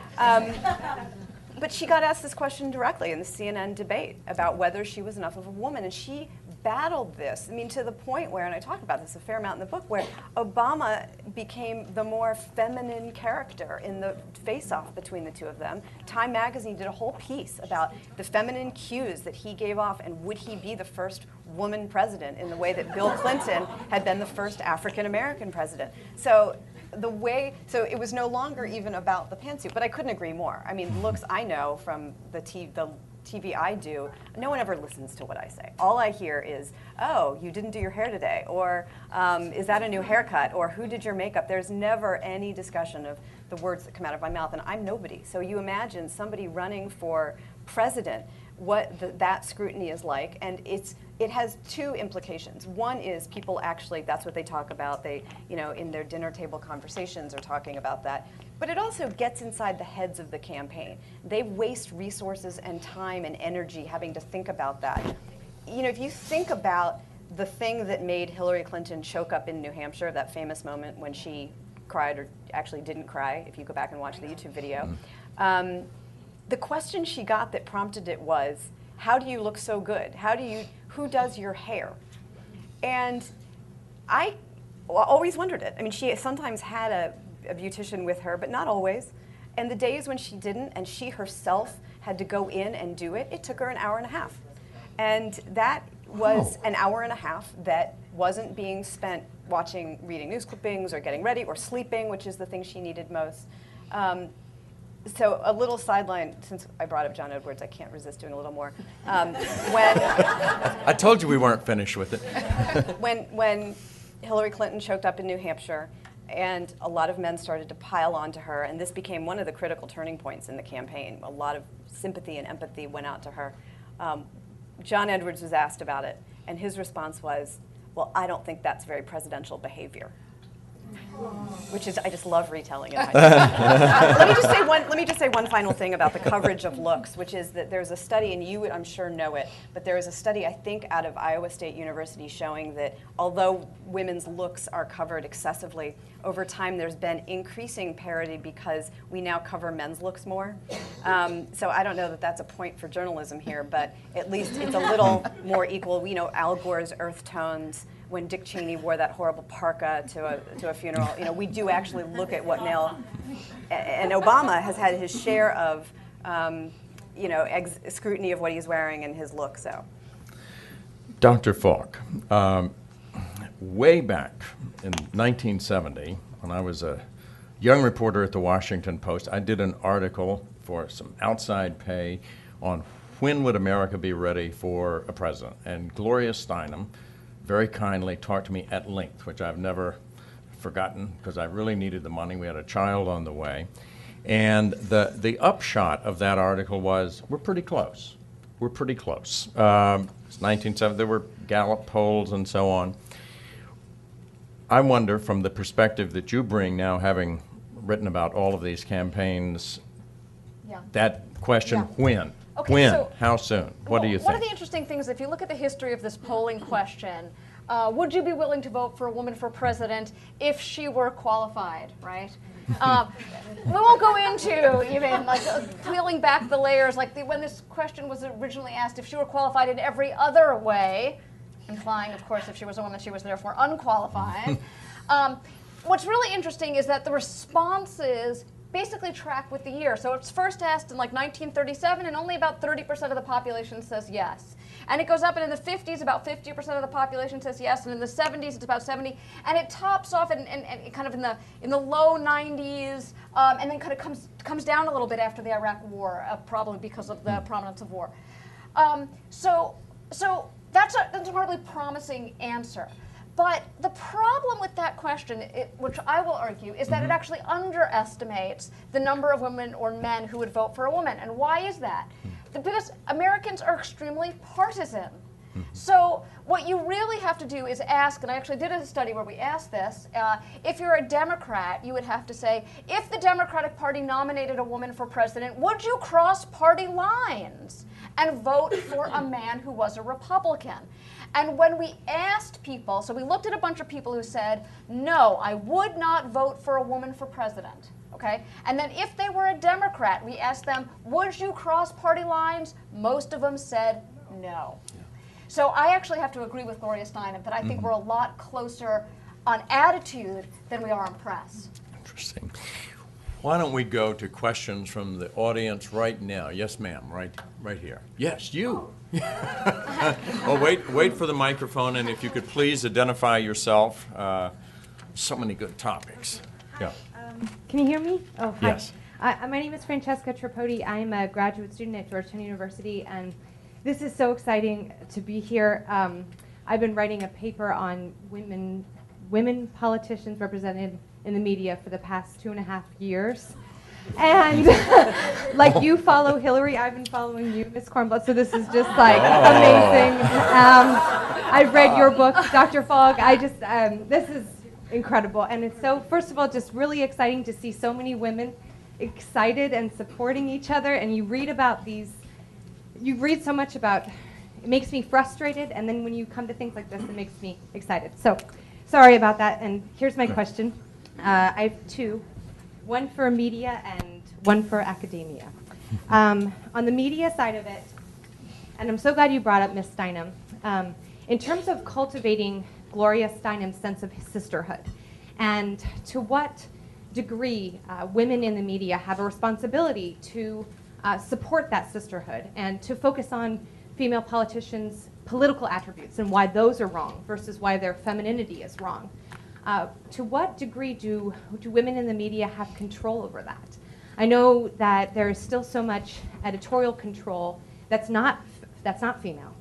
But she got asked this question directly in the CNN debate about whether she was enough of a woman, and she battled this. I mean, to the point where, and I talk about this a fair amount in the book, where Obama became the more feminine character in the face-off between the two of them. Time magazine did a whole piece about the feminine cues that he gave off, and would he be the first woman president in the way that Bill Clinton had been the first African-American president. So it was no longer even about the pantsuit, but I couldn't agree more. I mean, looks I know from the TV I do, no one ever listens to what I say. All I hear is, oh, you didn't do your hair today, or is that a new haircut, or who did your makeup? There's never any discussion of the words that come out of my mouth, and I'm nobody. So you imagine somebody running for president, what that scrutiny is like, and it has two implications. One is people actually, that's what they talk about. They, in their dinner table conversations are talking about that. But it also gets inside the heads of the campaign. They waste resources and time and energy having to think about that. If you think about the thing that made Hillary Clinton choke up in New Hampshire, that famous moment when she cried, or actually didn't cry, if you go back and watch the YouTube video, the question she got that prompted it was, how do you look so good? Who does your hair? And I always wondered it. I mean, she sometimes had a beautician with her, but not always. And the days when she didn't, and she herself had to go in and do it, it took her an hour and a half. And that was an hour and a half that wasn't being spent reading news clippings or getting ready or sleeping, which is the thing she needed most. So a little sideline, since I brought up John Edwards, I can't resist doing a little more. I told you we weren't finished with it. When Hillary Clinton choked up in New Hampshire, and a lot of men started to pile onto her, and this became one of the critical turning points in the campaign. A lot of sympathy and empathy went out to her. John Edwards was asked about it, and his response was, Well, I don't think that's very presidential behavior. Which is, I just love retelling it. Let me just say one final thing about the coverage of looks, which is that there's a study, and you would, I'm sure, know it, but there is a study, I think, out of Iowa State University showing that although women's looks are covered excessively, over time there's been increasing parity because we now cover men's looks more. So I don't know that that's a point for journalism here, but at least it's a little more equal. We know Al Gore's earth tones, when Dick Cheney wore that horrible parka to a funeral. You know, we do actually look at what male, and Obama has had his share of, scrutiny of what he's wearing and his look. So, Dr. Falk, way back in 1970, when I was a young reporter at the Washington Post, I did an article for some outside pay on when would America be ready for a president, and Gloria Steinem very kindly talked to me at length, which I've never forgotten because I really needed the money. We had a child on the way. And the upshot of that article was, we're pretty close. We're pretty close. It's 1970, there were Gallup polls and so on. I wonder, from the perspective that you bring now, having written about all of these campaigns, that question, when? Okay, when? so, how soon? What do you think? One of the interesting things, if you look at the history of this polling question, would you be willing to vote for a woman for president if she were qualified, right? We won't go into even like peeling back the layers, like when this question was originally asked, if she were qualified in every other way, implying, of course, if she was a woman, she was therefore unqualified. What's really interesting is that the responses basically track with the year. So it's first asked in like 1937, and only about 30% of the population says yes. And it goes up, and in the 50s, about 50% of the population says yes, and in the 70s, it's about 70, and it tops off and kind of in the low 90s, and then kind of comes down a little bit after the Iraq War, probably because of the prominence of war. So that's an incredibly promising answer. But the problem with that question, which I will argue, is that it actually underestimates the number of women or men who would vote for a woman. And why is that? Because Americans are extremely partisan. So what you really have to do is ask, and I actually did a study where we asked this, if you're a Democrat, you would have to say, if the Democratic Party nominated a woman for president, would you cross party lines and vote for a man who was a Republican? And when we asked people, so we looked at a bunch of people who said, no, I would not vote for a woman for president. Okay? And then if they were a Democrat, we asked them, would you cross party lines? Most of them said no. Yeah. So I actually have to agree with Gloria Steinem that I think we're a lot closer on attitude than we are on press. Interesting. Why don't we go to questions from the audience right now? Yes, ma'am, right here. Yes, you. Oh, wait for the microphone, and if you could please identify yourself. So many good topics. Yeah. Can you hear me? Oh, hi. Yes. My name is Francesca Tripodi. I'm a graduate student at Georgetown University, and this is so exciting to be here. I've been writing a paper on women politicians represented in the media for the past 2.5 years. And like you follow Hillary, I've been following you, Ms. Kornblut, so this is just like amazing. I've read your book, Dr. Falk. This is incredible. And it's so, first of all, just really exciting to see so many women excited and supporting each other. And you read about these, you read so much about, it makes me frustrated. And then when you come to things like this, it makes me excited. So sorry about that. And here's my question. I have two. One for media and one for academia. On the media side of it, and I'm so glad you brought up Ms. Steinem, in terms of cultivating Gloria Steinem's sense of sisterhood, and to what degree women in the media have a responsibility to support that sisterhood and to focus on female politicians' political attributes and why those are wrong versus why their femininity is wrong. To what degree do women in the media have control over that? I know that there is still so much editorial control that's not female.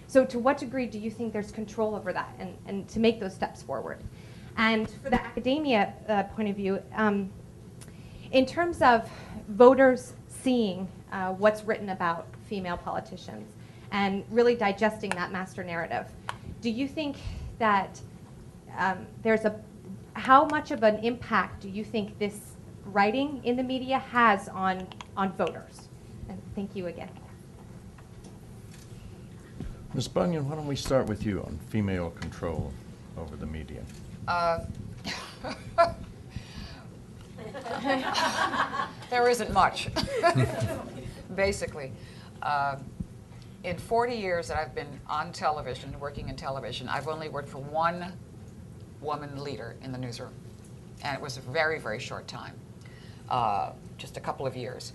So to what degree do you think there's control over that and to make those steps forward? And for the academia point of view, in terms of voters seeing what's written about female politicians and really digesting that master narrative, do you think that how much of an impact do you think this writing in the media has on voters? And thank you again. Ms. Bunyan, why don't we start with you on female control over the media? There isn't much, basically. In 40 years that I've been on television, working in television, I've only worked for one woman leader in the newsroom. And it was a very, very short time, just a couple of years.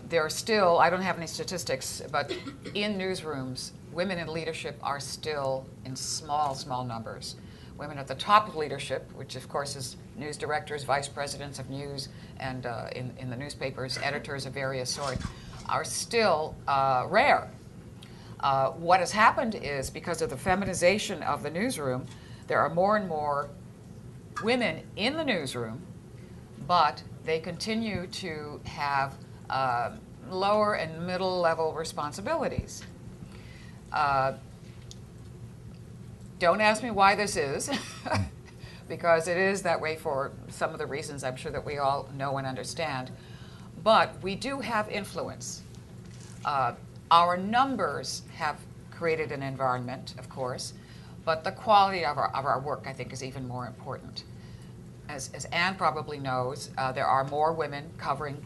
There are still, I don't have any statistics, but in newsrooms, women in leadership are still in small, small numbers. Women at the top of leadership, which of course is news directors, vice presidents of news, and in the newspapers, editors of various sorts, are still rare. What has happened is, because of the feminization of the newsroom, there are more and more women in the newsroom, but they continue to have lower and middle level responsibilities. Don't ask me why this is, because it is that way for some of the reasons I'm sure that we all know and understand. But we do have influence. Our numbers have created an environment, of course, but the quality of our work, I think, is even more important. As Anne probably knows, there are more women covering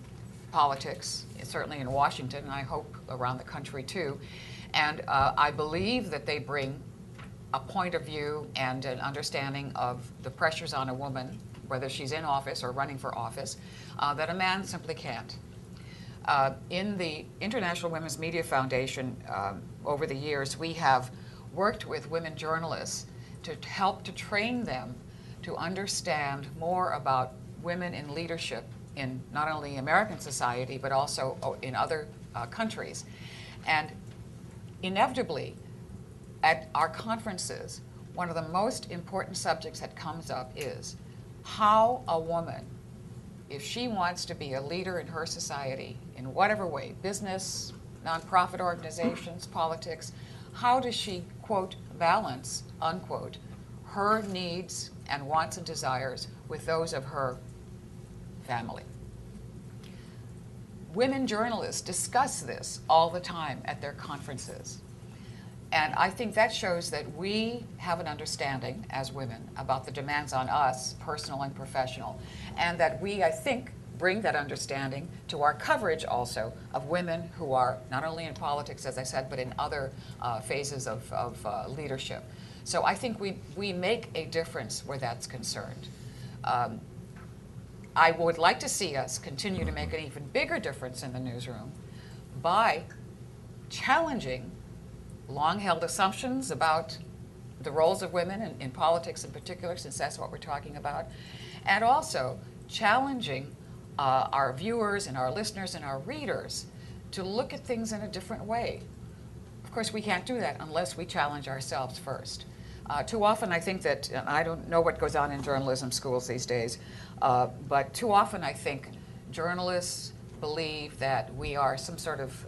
politics, certainly in Washington, and I hope around the country too. And I believe that they bring a point of view and an understanding of the pressures on a woman, whether she's in office or running for office, that a man simply can't. In the International Women's Media Foundation, over the years, we have worked with women journalists to help to train them to understand more about women in leadership in not only American society, but also in other countries. And inevitably, at our conferences, one of the most important subjects that comes up is how a woman, if she wants to be a leader in her society, in whatever way, business, nonprofit organizations, politics, how does she, quote, balance, unquote, her needs and wants and desires with those of her family? Women journalists discuss this all the time at their conferences. And I think that shows that we have an understanding as women about the demands on us, personal and professional, and that we, I think, bring that understanding to our coverage also of women who are not only in politics, as I said, but in other phases of leadership. So I think we make a difference where that's concerned. I would like to see us continue to make an even bigger difference in the newsroom by challenging long-held assumptions about the roles of women in politics in particular, since that's what we're talking about, and also challenging our viewers and our listeners and our readers to look at things in a different way. Of course, we can't do that unless we challenge ourselves first. Too often I think that, and I don't know what goes on in journalism schools these days, but too often I think journalists believe that we are some sort of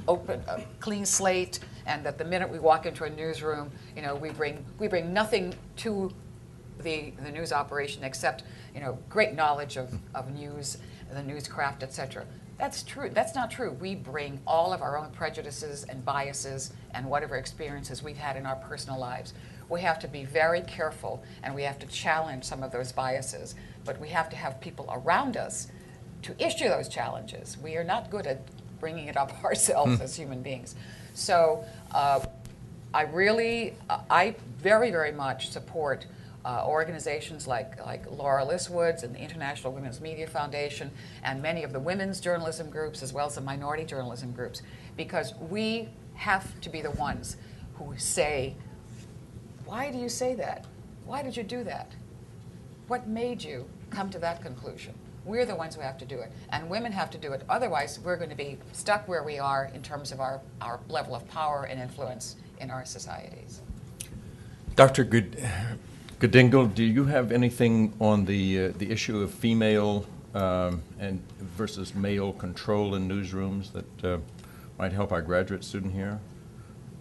open, clean slate, and that the minute we walk into a newsroom, you know, we bring nothing to the news operation except, you know, great knowledge of news, the newscraft, etc. That's true. That's not true. We bring all of our own prejudices and biases and whatever experiences we've had in our personal lives. We have to be very careful, and we have to challenge some of those biases, but we have to have people around us to issue those challenges. We are not good at bringing it up ourselves as human beings. So I very, very much support organizations like Laura Listwood's and the International Women's Media Foundation and many of the women's journalism groups as well as the minority journalism groups, because we have to be the ones who say, why do you say that? Why did you do that? What made you come to that conclusion? We're the ones who have to do it, and women have to do it. Otherwise, we're going to be stuck where we are in terms of our level of power and influence in our societies. Dr. Gidengil, do you have anything on the issue of female and versus male control in newsrooms that might help our graduate student here?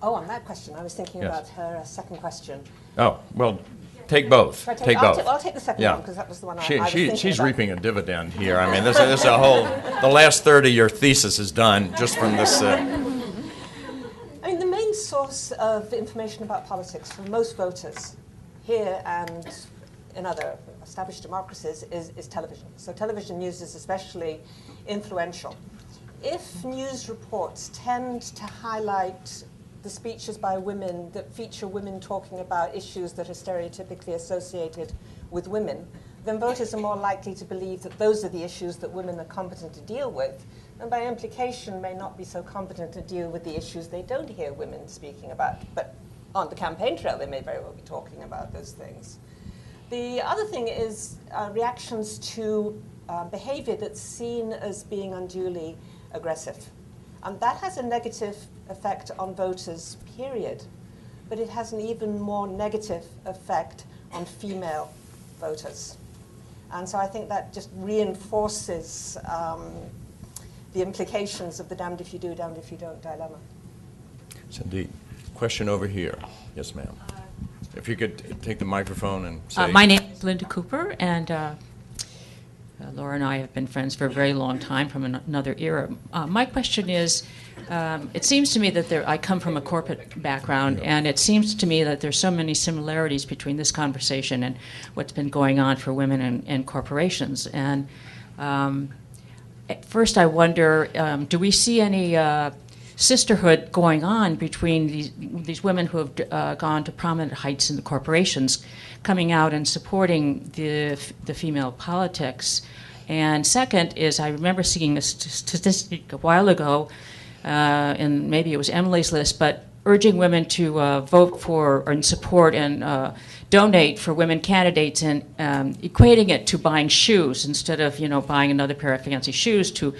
Oh, on that question, I was thinking Yes. about her second question. Oh, well, take both. Should I Take I'll both. I'll take the second Yeah. one, because that was the one I was thinking She's about. reaping a dividend here. I mean, this is a whole, the last third of your thesis is done just from this. I mean, the main source of information about politics for most voters here and in other established democracies is television. So television news is especially influential. If news reports tend to highlight the speeches by women that feature women talking about issues that are stereotypically associated with women, then voters are more likely to believe that those are the issues that women are competent to deal with, and by implication may not be so competent to deal with the issues they don't hear women speaking about. But on the campaign trail, they may very well be talking about those things. The other thing is reactions to behavior that's seen as being unduly aggressive. And that has a negative effect on voters, period. But it has an even more negative effect on female voters. And so I think that just reinforces the implications of the damned if you do, damned if you don't dilemma. Yes, indeed. Question over here. Yes, ma'am. If you could take the microphone and say. My name is Linda Cooper, and Laura and I have been friends for a very long time from another era. My question is, it seems to me that I come from a corporate background, and it seems to me that there's so many similarities between this conversation and what's been going on for women in corporations. And at first I wonder, do we see any sisterhood going on between these women who have gone to prominent heights in the corporations, coming out and supporting the female politics? And second is, I remember seeing a statistic a while ago, and maybe it was Emily's list, but urging women to vote for and support and donate for women candidates, and equating it to buying shoes instead of buying another pair of fancy shoes, to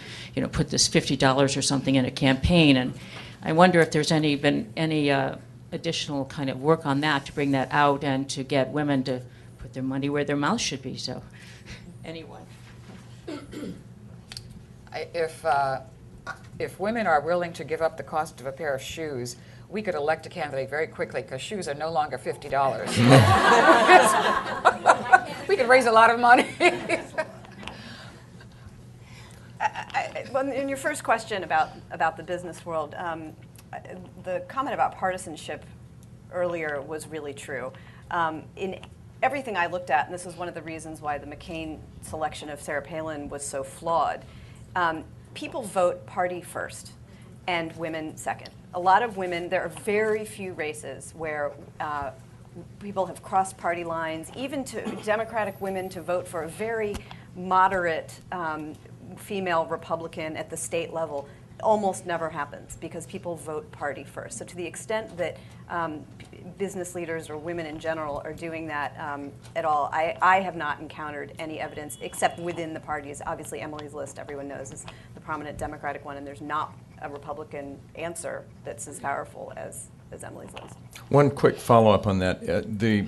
put this $50 or something in a campaign. And I wonder if there's been any additional kind of work on that to bring that out and to get women to put their money where their mouth should be. So, anyone. If women are willing to give up the cost of a pair of shoes, we could elect a candidate very quickly, because shoes are no longer $50. We could raise a lot of money. Well, in your first question about the business world, the comment about partisanship earlier was really true. In everything I looked at, and this is one of the reasons why the McCain selection of Sarah Palin was so flawed, people vote party first and women second. A lot of women, there are very few races where people have crossed party lines, even to Democratic women to vote for a very moderate female Republican at the state level. Almost never happens, because people vote party first. So to the extent that business leaders or women in general are doing that at all, I have not encountered any evidence except within the parties. Obviously, Emily's list, everyone knows, is the prominent Democratic one, and there's not a Republican answer that's as powerful as Emily's list. One quick follow-up on that. The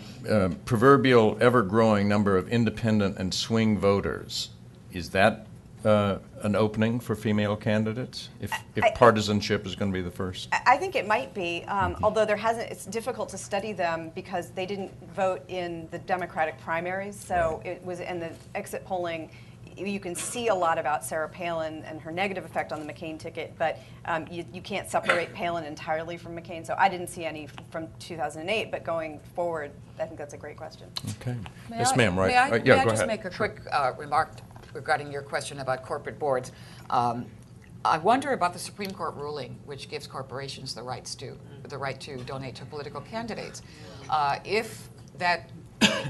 proverbial ever-growing number of independent and swing voters, is that an opening for female candidates, if partisanship is going to be the first? I think it might be, although it's difficult to study them because they didn't vote in the Democratic primaries. So it was in the exit polling. You can see a lot about Sarah Palin and her negative effect on the McCain ticket, but you can't separate Palin entirely from McCain. So I didn't see any from 2008, but going forward, I think that's a great question. Okay. Yes, ma'am, right. May I go just ahead. make a quick remark regarding your question about corporate boards? I wonder about the Supreme Court ruling, which gives corporations the right to donate to political candidates. If that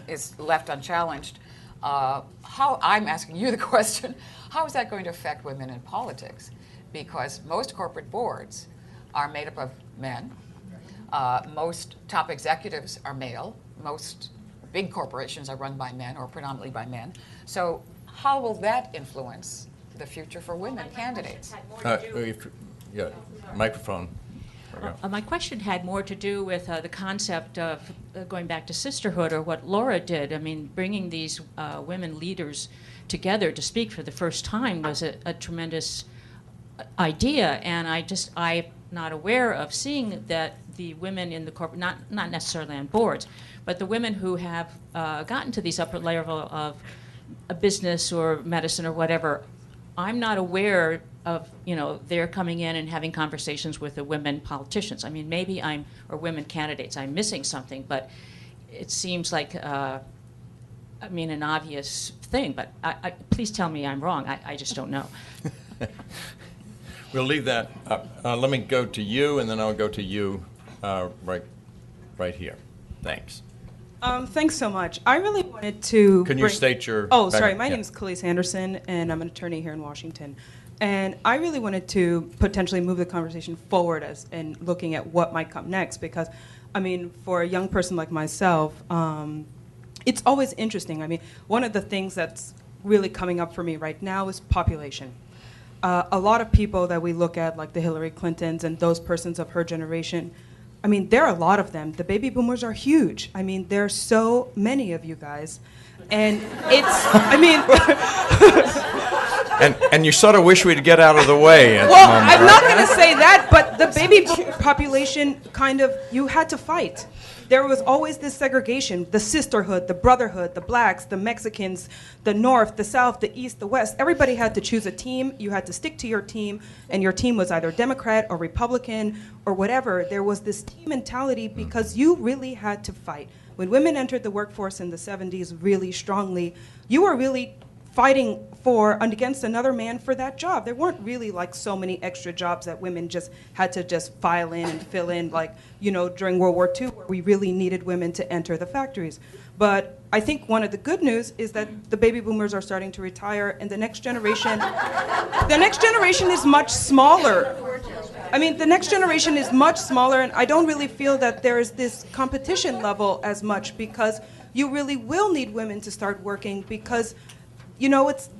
is left unchallenged, I'm asking you the question, how is that going to affect women in politics? Because most corporate boards are made up of men. Most top executives are male. Most big corporations are run by men, or predominantly by men. So how will that influence the future for women candidates? Microphone. My question had more to do with the concept of going back to sisterhood, or what Laura did. I mean, bringing these women leaders together to speak for the first time was a tremendous idea, and I'm not aware of seeing that the women in the corporate, not necessarily on boards, but the women who have gotten to these upper level of a business or medicine or whatever, I'm not aware of, they're coming in and having conversations with the women politicians. I mean, maybe or women candidates, I'm missing something, but it seems like, an obvious thing, but please tell me I'm wrong. I just don't know. We'll leave that up. Let me go to you, and then I'll go to you right here. Thanks. Thanks so much. I really wanted to Can you state your Oh, sorry. background? My name is Khalees Anderson, and I'm an attorney here in Washington. And I really wanted to potentially move the conversation forward and looking at what might come next, because, for a young person like myself, it's always interesting. One of the things that's really coming up for me right now is population. A lot of people that we look at, like the Hillary Clintons and those persons of her generation, there are a lot of them. The baby boomers are huge. There are so many of you guys. And it's, And you sort of wish we'd get out of the way. At well, the moment, I'm right? not going to say that, but the baby boomer population you had to fight. There was always this segregation, the sisterhood, the brotherhood, the blacks, the Mexicans, the North, the South, the East, the West. Everybody had to choose a team. You had to stick to your team, and your team was either Democrat or Republican or whatever. There was this team mentality because you really had to fight. When women entered the workforce in the 70s really strongly, you were really fighting against another man for that job. There weren't really so many extra jobs that women just had to just file in and fill in during World War II, where we really needed women to enter the factories. But I think one of the good news is that the baby boomers are starting to retire, and the next generation is much smaller. The next generation is much smaller, and I don't really feel that there is this competition level as much, because you really will need women to start working, because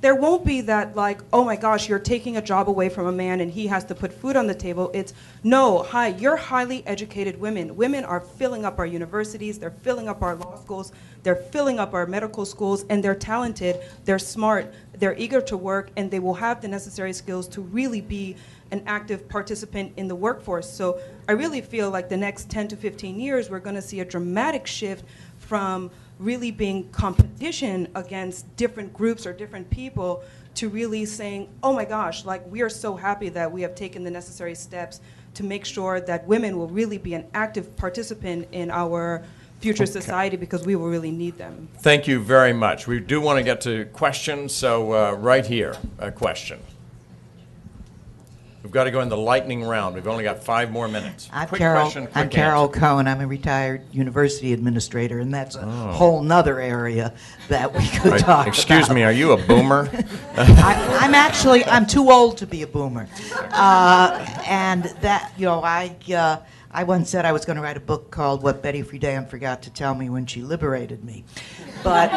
there won't be that oh my gosh, you're taking a job away from a man and he has to put food on the table. It's, no, hi, you're highly educated women. Women are filling up our universities, they're filling up our law schools, they're filling up our medical schools, and they're talented, they're smart, they're eager to work, and they will have the necessary skills to really be an active participant in the workforce. So I really feel like the next 10 to 15 years, we're going to see a dramatic shift from really being competition against different groups or different people to really saying, oh my gosh, we are so happy that we have taken the necessary steps to make sure that women will really be an active participant in our future society, because we will really need them. Thank you very much. We do want to get to questions, so right here, a question. We've got to go in the lightning round. We've only got 5 more minutes. I'm Quick Carol, question, quick I'm Carol answer. Cohen. I'm a retired university administrator, and that's a whole nother area that we could talk about. Excuse me, are you a boomer? I'm too old to be a boomer. And that, I once said I was going to write a book called What Betty Friedan Forgot to Tell Me When She Liberated Me. But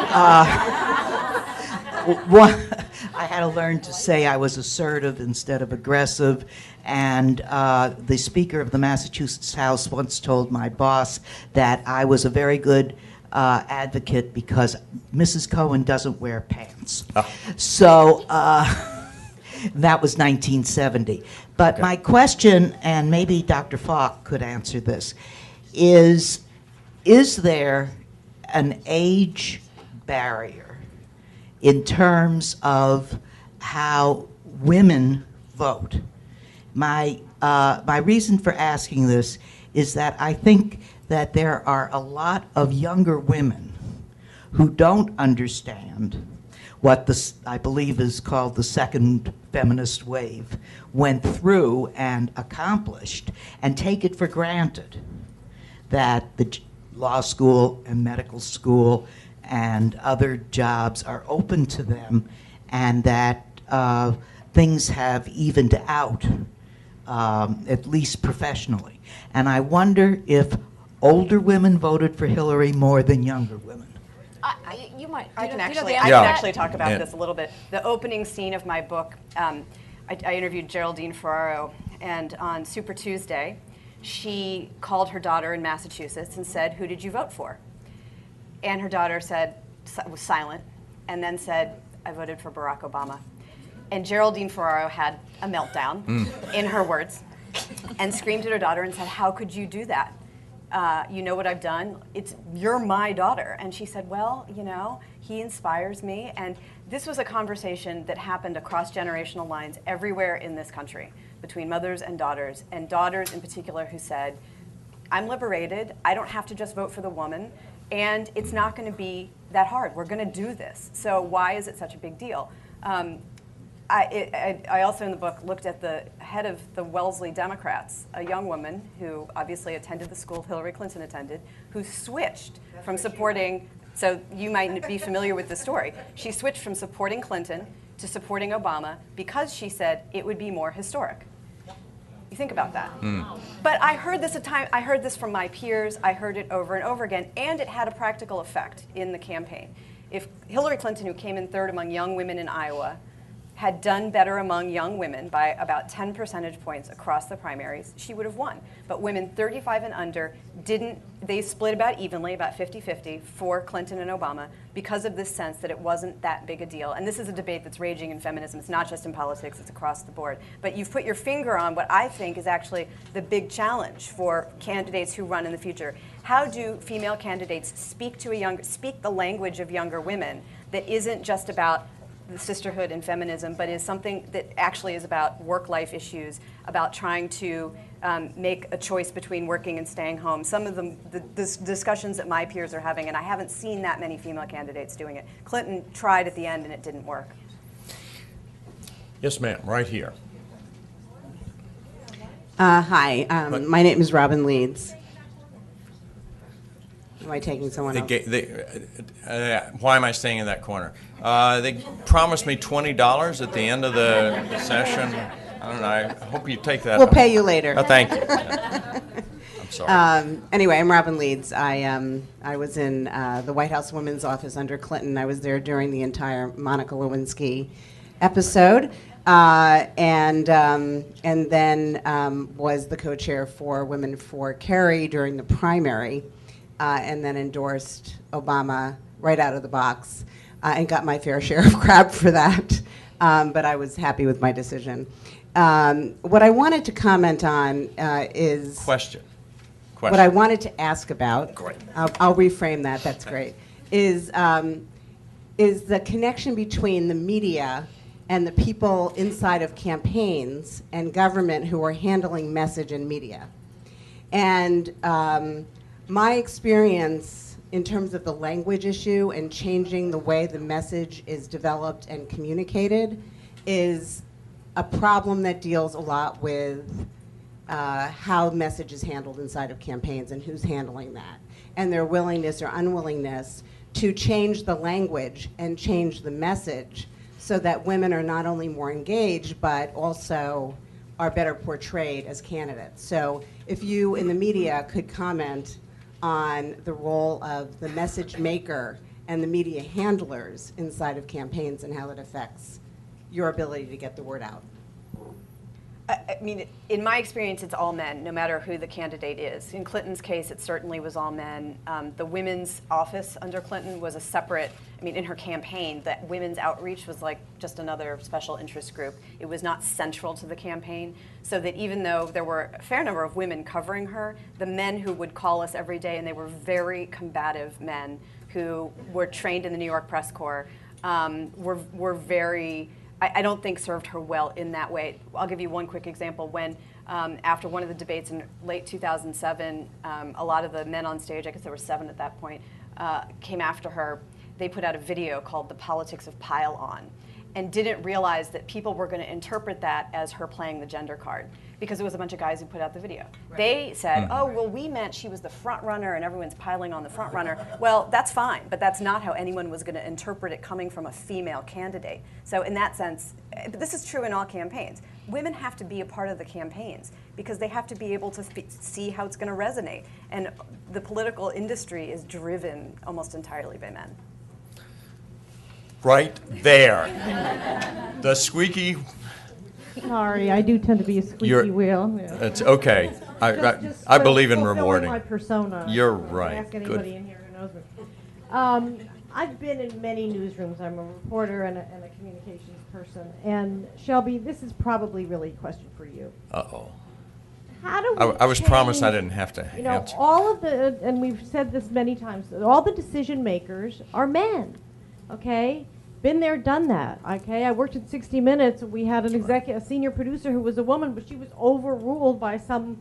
I had to learn to say I was assertive instead of aggressive, and the Speaker of the Massachusetts House once told my boss that I was a very good advocate because Mrs. Cohen doesn't wear pants. Oh. So that was 1970. But my question, and maybe Dr. Falk could answer this, is there an age barrier in terms of how women vote? My reason for asking this is that I think that there are a lot of younger women who don't understand what I believe is called the second feminist wave went through and accomplished, and take it for granted that the law school and medical school and other jobs are open to them, and that things have evened out, at least professionally. And I wonder if older women voted for Hillary more than younger women. You might. I can Yeah. actually talk about this a little bit. The opening scene of my book, I interviewed Geraldine Ferraro, and on Super Tuesday, she called her daughter in Massachusetts and said, "Who did you vote for?" And her daughter was silent, and then said, "I voted for Barack Obama." And Geraldine Ferraro had a meltdown, in her words, and screamed at her daughter and said, "How could you do that? You know what I've done? You're my daughter." And she said, "Well, you know, he inspires me." And this was a conversation that happened across generational lines everywhere in this country between mothers and daughters in particular who said, "I'm liberated. I don't have to just vote for the woman, and it's not going to be that hard. We're going to do this. So why is it such a big deal?" I also in the book looked at the head of the Wellesley Democrats, a young woman who obviously attended the school Hillary Clinton attended, who switched from supporting, so you might be familiar with the story, she switched from supporting Clinton to supporting Obama because she said it would be more historic. You think about that. But I heard this from my peers, I heard it over and over again, and it had a practical effect in the campaign. If Hillary Clinton, who came in third among young women in Iowa, had done better among young women by about 10 percentage points across the primaries, she would have won. But women 35 and under didn't, they split about evenly, about 50-50 for Clinton and Obama because of this sense that it wasn't that big a deal. And this is a debate that's raging in feminism. It's not just in politics, it's across the board. But you've put your finger on what I think is actually the big challenge for candidates who run in the future. How do female candidates speak the language of younger women that isn't just about the sisterhood and feminism, but is something that actually is about work-life issues, about trying to make a choice between working and staying home. Some of the discussions that my peers are having, and I haven't seen that many female candidates doing it. Clinton tried at the end and it didn't work. Yes, ma'am, right here. Hi, my name is Robin Leeds. Am I taking someone else? Why am I staying in that corner? They promised me $20 at the end of the session. I don't know. I hope you take that. We'll pay you later. Oh, thank you. I'm sorry. Anyway, I'm Robin Leeds. I was in the White House Women's Office under Clinton. I was there during the entire Monica Lewinsky episode, and then was the co-chair for Women for Kerry during the primary. And then endorsed Obama right out of the box and got my fair share of crap for that. But I was happy with my decision. What I wanted to comment on is... Question. What I wanted to ask about... Great. I'll reframe that. That's great. Is the connection between the media and the people inside of campaigns and government who are handling message and media. And... my experience in terms of the language issue and changing the way the message is developed and communicated is a problem that deals a lot with how message is handled inside of campaigns and who's handling that, and their willingness or unwillingness to change the language and change the message so that women are not only more engaged but also are better portrayed as candidates. So if you in the media could comment on the role of the message maker and the media handlers inside of campaigns and how it affects your ability to get the word out. I mean, in my experience, it's all men, no matter who the candidate is. In Clinton's case, it certainly was all men. The women's office under Clinton was a separate, I mean, in her campaign, that women's outreach was like just another special interest group. It was not central to the campaign, so that even though there were a fair number of women covering her, the men who would call us every day, and they were very combative men who were trained in the New York Press Corps, were very, I don't think served her well in that way. I'll give you one quick example. When after one of the debates in late 2007, a lot of the men on stage, I guess there were 7 at that point, came after her. They put out a video called "The Politics of Pile On," and didn't realize that people were going to interpret that as her playing the gender card, because it was a bunch of guys who put out the video. Right. They said, oh, well, we meant she was the front runner and everyone's piling on the front runner. Well, that's fine, but that's not how anyone was going to interpret it coming from a female candidate. So in that sense, but this is true in all campaigns. Women have to be a part of the campaigns because they have to be able to see how it's going to resonate. And the political industry is driven almost entirely by men. Right there. The squeaky... Sorry, I do tend to be a squeaky wheel. Yeah. It's okay. I believe in rewarding. My persona. You're right. Ask anybody in here who knows me. I've been in many newsrooms. I'm a reporter and a communications person. And Shelby, this is probably really a question for you. Uh-oh. how do we I was promised I change- didn't have to You know, answer. all of the, and we've said this many times, all the decision makers are men, okay? Been there, done that, okay? I worked at 60 Minutes, and we had an a senior producer who was a woman, but she was overruled by some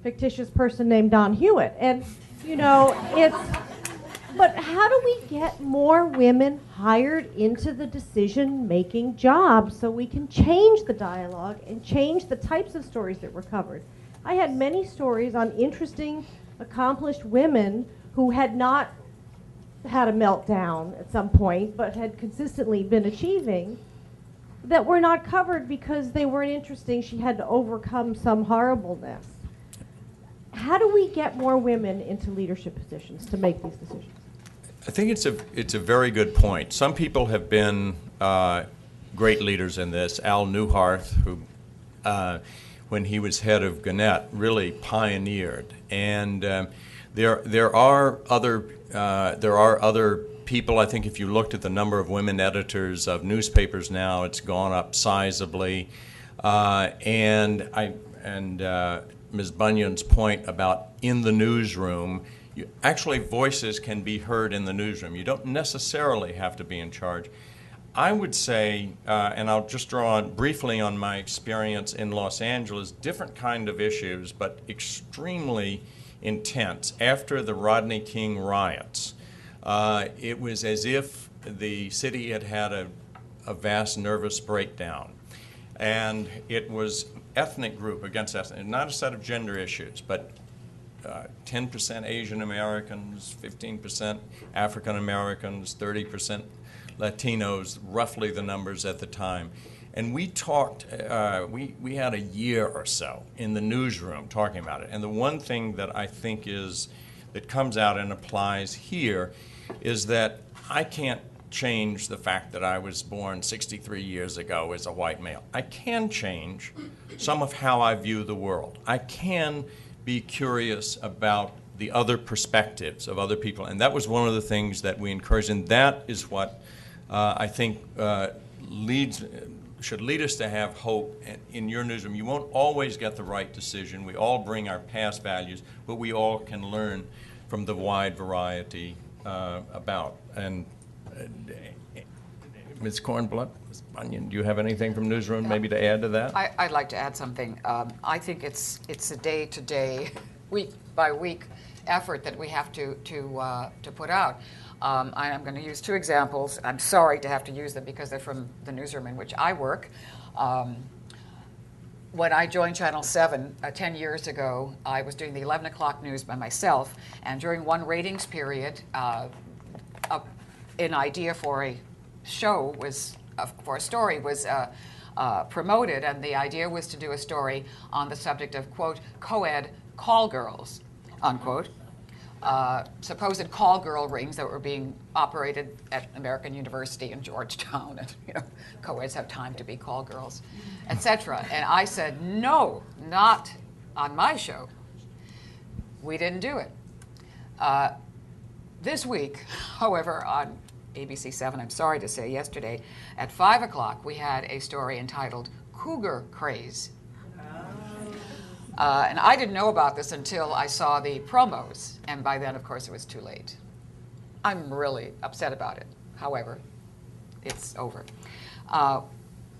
fictitious person named Don Hewitt. And, you know, but how do we get more women hired into the decision-making jobs so we can change the dialogue and change the types of stories that were covered? I had many stories on interesting, accomplished women who had not had a meltdown at some point, but had consistently been achieving, that were not covered because they weren't interesting. She had to overcome some horribleness. How do we get more women into leadership positions to make these decisions? I think it's a very good point. Some people have been great leaders in this. Al Newharth, who, when he was head of Gannett, really pioneered. And there are other people. I think if you looked at the number of women editors of newspapers now, it's gone up sizably. And Ms. Bunyan's point about in the newsroom. Actually, voices can be heard in the newsroom. You don't necessarily have to be in charge. I would say, and I'll just draw on briefly on my experience in Los Angeles, different kind of issues, but extremely intense. After the Rodney King riots, it was as if the city had had a vast nervous breakdown. And it was ethnic group against ethnic, not a set of gender issues, but 10% Asian Americans, 15% African Americans, 30% Latinos, roughly the numbers at the time. And we talked, we had a year or so in the newsroom talking about it. And the one thing that I think that comes out and applies here is that I can't change the fact that I was born 63 years ago as a white male. I can change some of how I view the world. I can be curious about the other perspectives of other people. And that was one of the things that we encouraged. And that is what I think should lead us to have hope in your newsroom. You won't always get the right decision. We all bring our past values, but we all can learn from the wide variety about. And Ms. Kornblut, Ms. Bunyan, do you have anything from newsroom maybe to add to that? I'd like to add something. I think it's a day-to-day, week-by-week effort that we have to put out. I'm going to use two examples. I'm sorry to have to use them because they're from the newsroom in which I work. When I joined Channel 7 10 years ago, I was doing the 11 o'clock news by myself, and during one ratings period, an idea for a show for a story was promoted, and the idea was to do a story on the subject of, quote, co-ed call girls, unquote. Supposed call girl rings that were being operated at American University in Georgetown, and co-eds have time to be call girls, etc. And I said, no, not on my show. We didn't do it. This week, however, on ABC 7, I'm sorry to say, yesterday at 5 o'clock, we had a story entitled Cougar Craze. And I didn't know about this until I saw the promos, and by then, of course, it was too late. I'm really upset about it. However, it's over.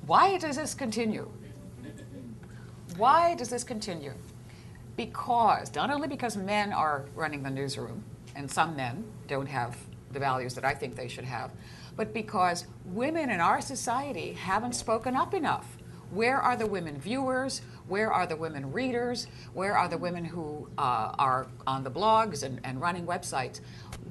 Why does this continue? Why does this continue? Because, not only because men are running the newsroom, and some men don't have the values that I think they should have, but because women in our society haven't spoken up enough. Where are the women viewers? Where are the women readers? Where are the women who are on the blogs and running websites?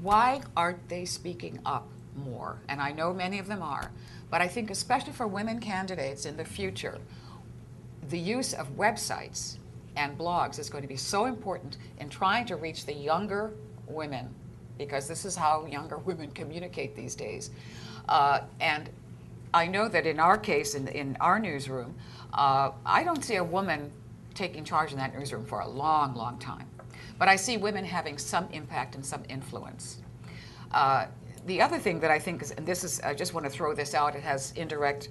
Why aren't they speaking up more? And I know many of them are, but I think especially for women candidates in the future, the use of websites and blogs is going to be so important in trying to reach the younger women, because this is how younger women communicate these days. And I know that in our case, in our newsroom, I don't see a woman taking charge in that newsroom for a long, long time. But I see women having some impact and some influence. The other thing that I think is, and this is, I just want to throw this out, it has indirect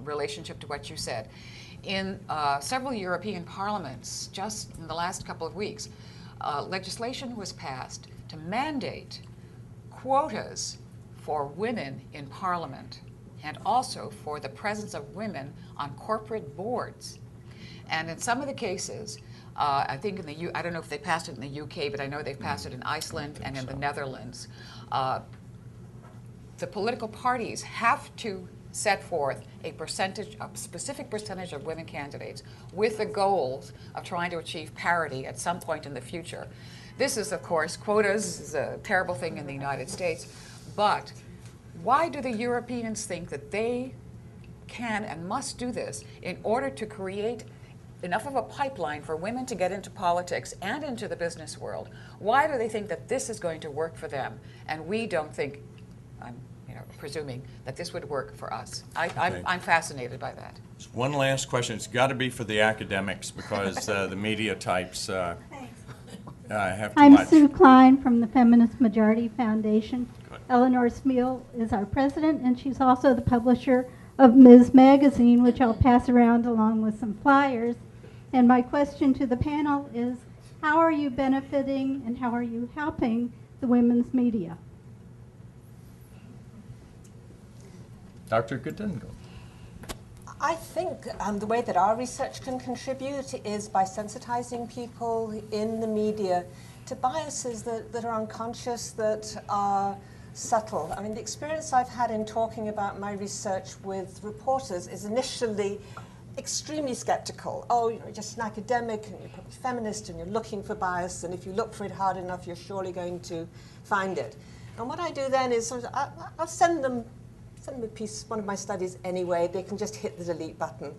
relationship to what you said, In several European parliaments, just in the last couple of weeks, legislation was passed to mandate quotas for women in parliament and also for the presence of women on corporate boards. And in some of the cases, I think I don't know if they passed it in the UK, but I know they've passed it in Iceland and in the Netherlands. The political parties have to set forth a specific percentage of women candidates with the goals of trying to achieve parity at some point in the future. This is, of course, quotas is a terrible thing in the United States, but why do the Europeans think that they can and must do this in order to create enough of a pipeline for women to get into politics and into the business world? Why do they think that this is going to work for them and we don't think, I'm presuming, that this would work for us? I'm fascinated by that. Just one last question. It's got to be for the academics because the media types have too I'm much. Sue Klein from the Feminist Majority Foundation. Good. Eleanor Smeal is our president, and she's also the publisher of Ms. Magazine, which I'll pass around along with some flyers. And my question to the panel is, how are you benefiting and how are you helping the women's media? Dr. Gidengil. I think the way that our research can contribute is by sensitizing people in the media to biases that are unconscious, that are subtle. I mean, the experience I've had in talking about my research with reporters is initially extremely skeptical. Oh, you're just an academic and you're probably feminist and you're looking for bias, and if you look for it hard enough, you're surely going to find it. And what I do then is I'll send them a piece, one of my studies anyway. They can just hit the delete button.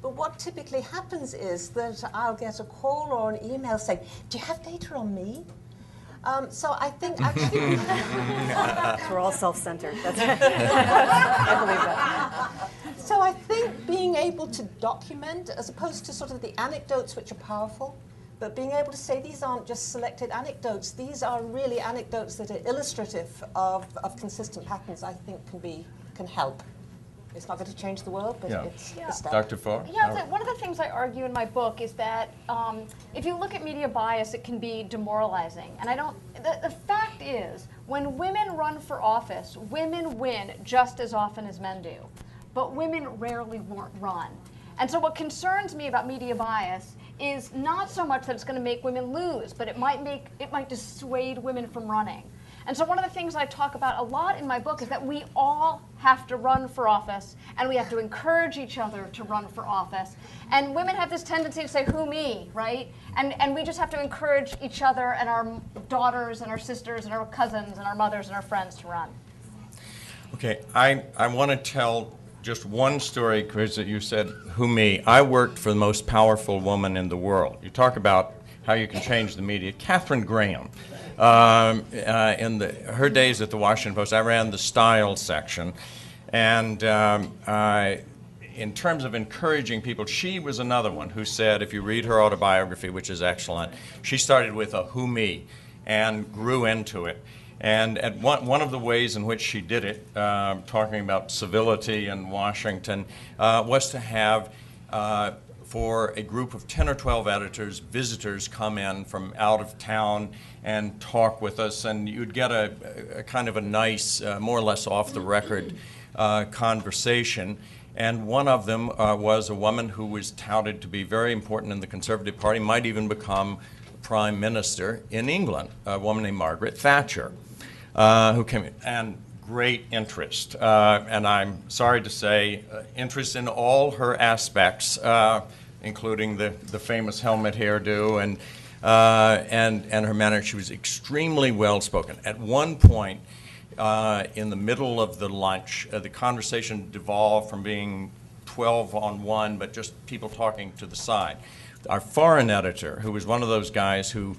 But what typically happens is that I'll get a call or an email saying, do you have data on me? So I think actually... We're all self-centered. That's I believe that. So I think being able to document, as opposed to sort of the anecdotes which are powerful, but being able to say these aren't just selected anecdotes, these are really anecdotes that are illustrative of consistent patterns, I think can help. It's not going to change the world, but it's a step. Dr. Falk? Yeah, one of the things I argue in my book is that if you look at media bias, it can be demoralizing. And the fact is, when women run for office, women win just as often as men do. But women rarely run. And so what concerns me about media bias is not so much that it's going to make women lose, but it might dissuade women from running. And so one of the things I talk about a lot in my book is that we all have to run for office, and we have to encourage each other to run for office. And women have this tendency to say, who me, right? And we just have to encourage each other and our daughters and our sisters and our cousins and our mothers and our friends to run. Okay, I want to tell just one story, because you said, who me? I worked for the most powerful woman in the world. You talk about how you can change the media. Katharine Graham. In her days at the Washington Post, I ran the style section. And in terms of encouraging people, she was another one who said, if you read her autobiography, which is excellent, she started with a who me and grew into it. And at one of the ways in which she did it, talking about civility in Washington, was to have, for a group of 10 or 12 editors, visitors come in from out of town and talk with us, and you'd get a kind of a nice, more or less off-the-record conversation. And one of them was a woman who was touted to be very important in the Conservative Party, might even become Prime Minister in England, a woman named Margaret Thatcher. Who came in, and great interest, and I'm sorry to say, interest in all her aspects, including the famous helmet hairdo and her manner. She was extremely well spoken. At one point, in the middle of the lunch, the conversation devolved from being 12 on 1, but just people talking to the side. Our foreign editor, who was one of those guys who,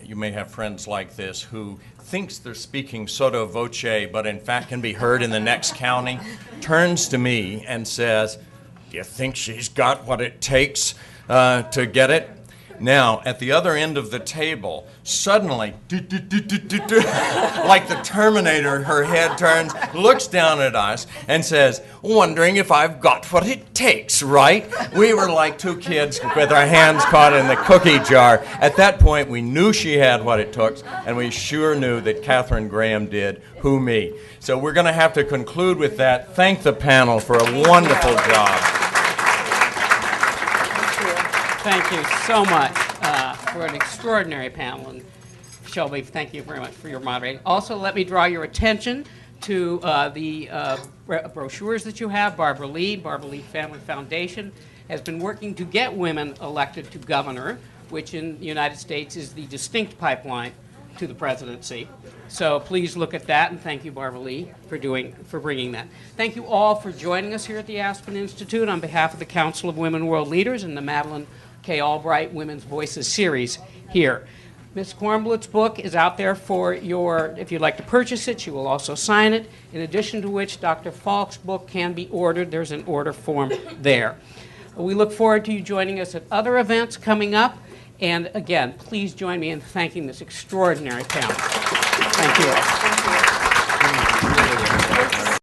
you may have friends like this, who thinks they're speaking sotto voce, but in fact can be heard in the next county, turns to me and says, do you think she's got what it takes to get it? Now, at the other end of the table, suddenly, like the Terminator, her head turns, looks down at us, and says, wondering if I've got what it takes, right? We were like two kids with our hands caught in the cookie jar. At that point, we knew she had what it took, and we sure knew that Katharine Graham did. Who me? So we're going to have to conclude with that. Thank the panel for a wonderful job. Thank you so much for an extraordinary panel. And Shelby, thank you very much for your moderating. Also, let me draw your attention to the brochures that you have. Barbara Lee Family Foundation has been working to get women elected to governor, which in the United States is the distinct pipeline to the presidency. So please look at that, and thank you, Barbara Lee, for bringing that. Thank you all for joining us here at the Aspen Institute on behalf of the Council of Women World Leaders and the Madeleine K. Albright Women's Voices series here. Ms. Kornblut's book is out there for if you'd like to purchase it. She will also sign it, in addition to which Dr. Falk's book can be ordered. There's an order form there. We look forward to you joining us at other events coming up. And again, please join me in thanking this extraordinary panel. Thank you all.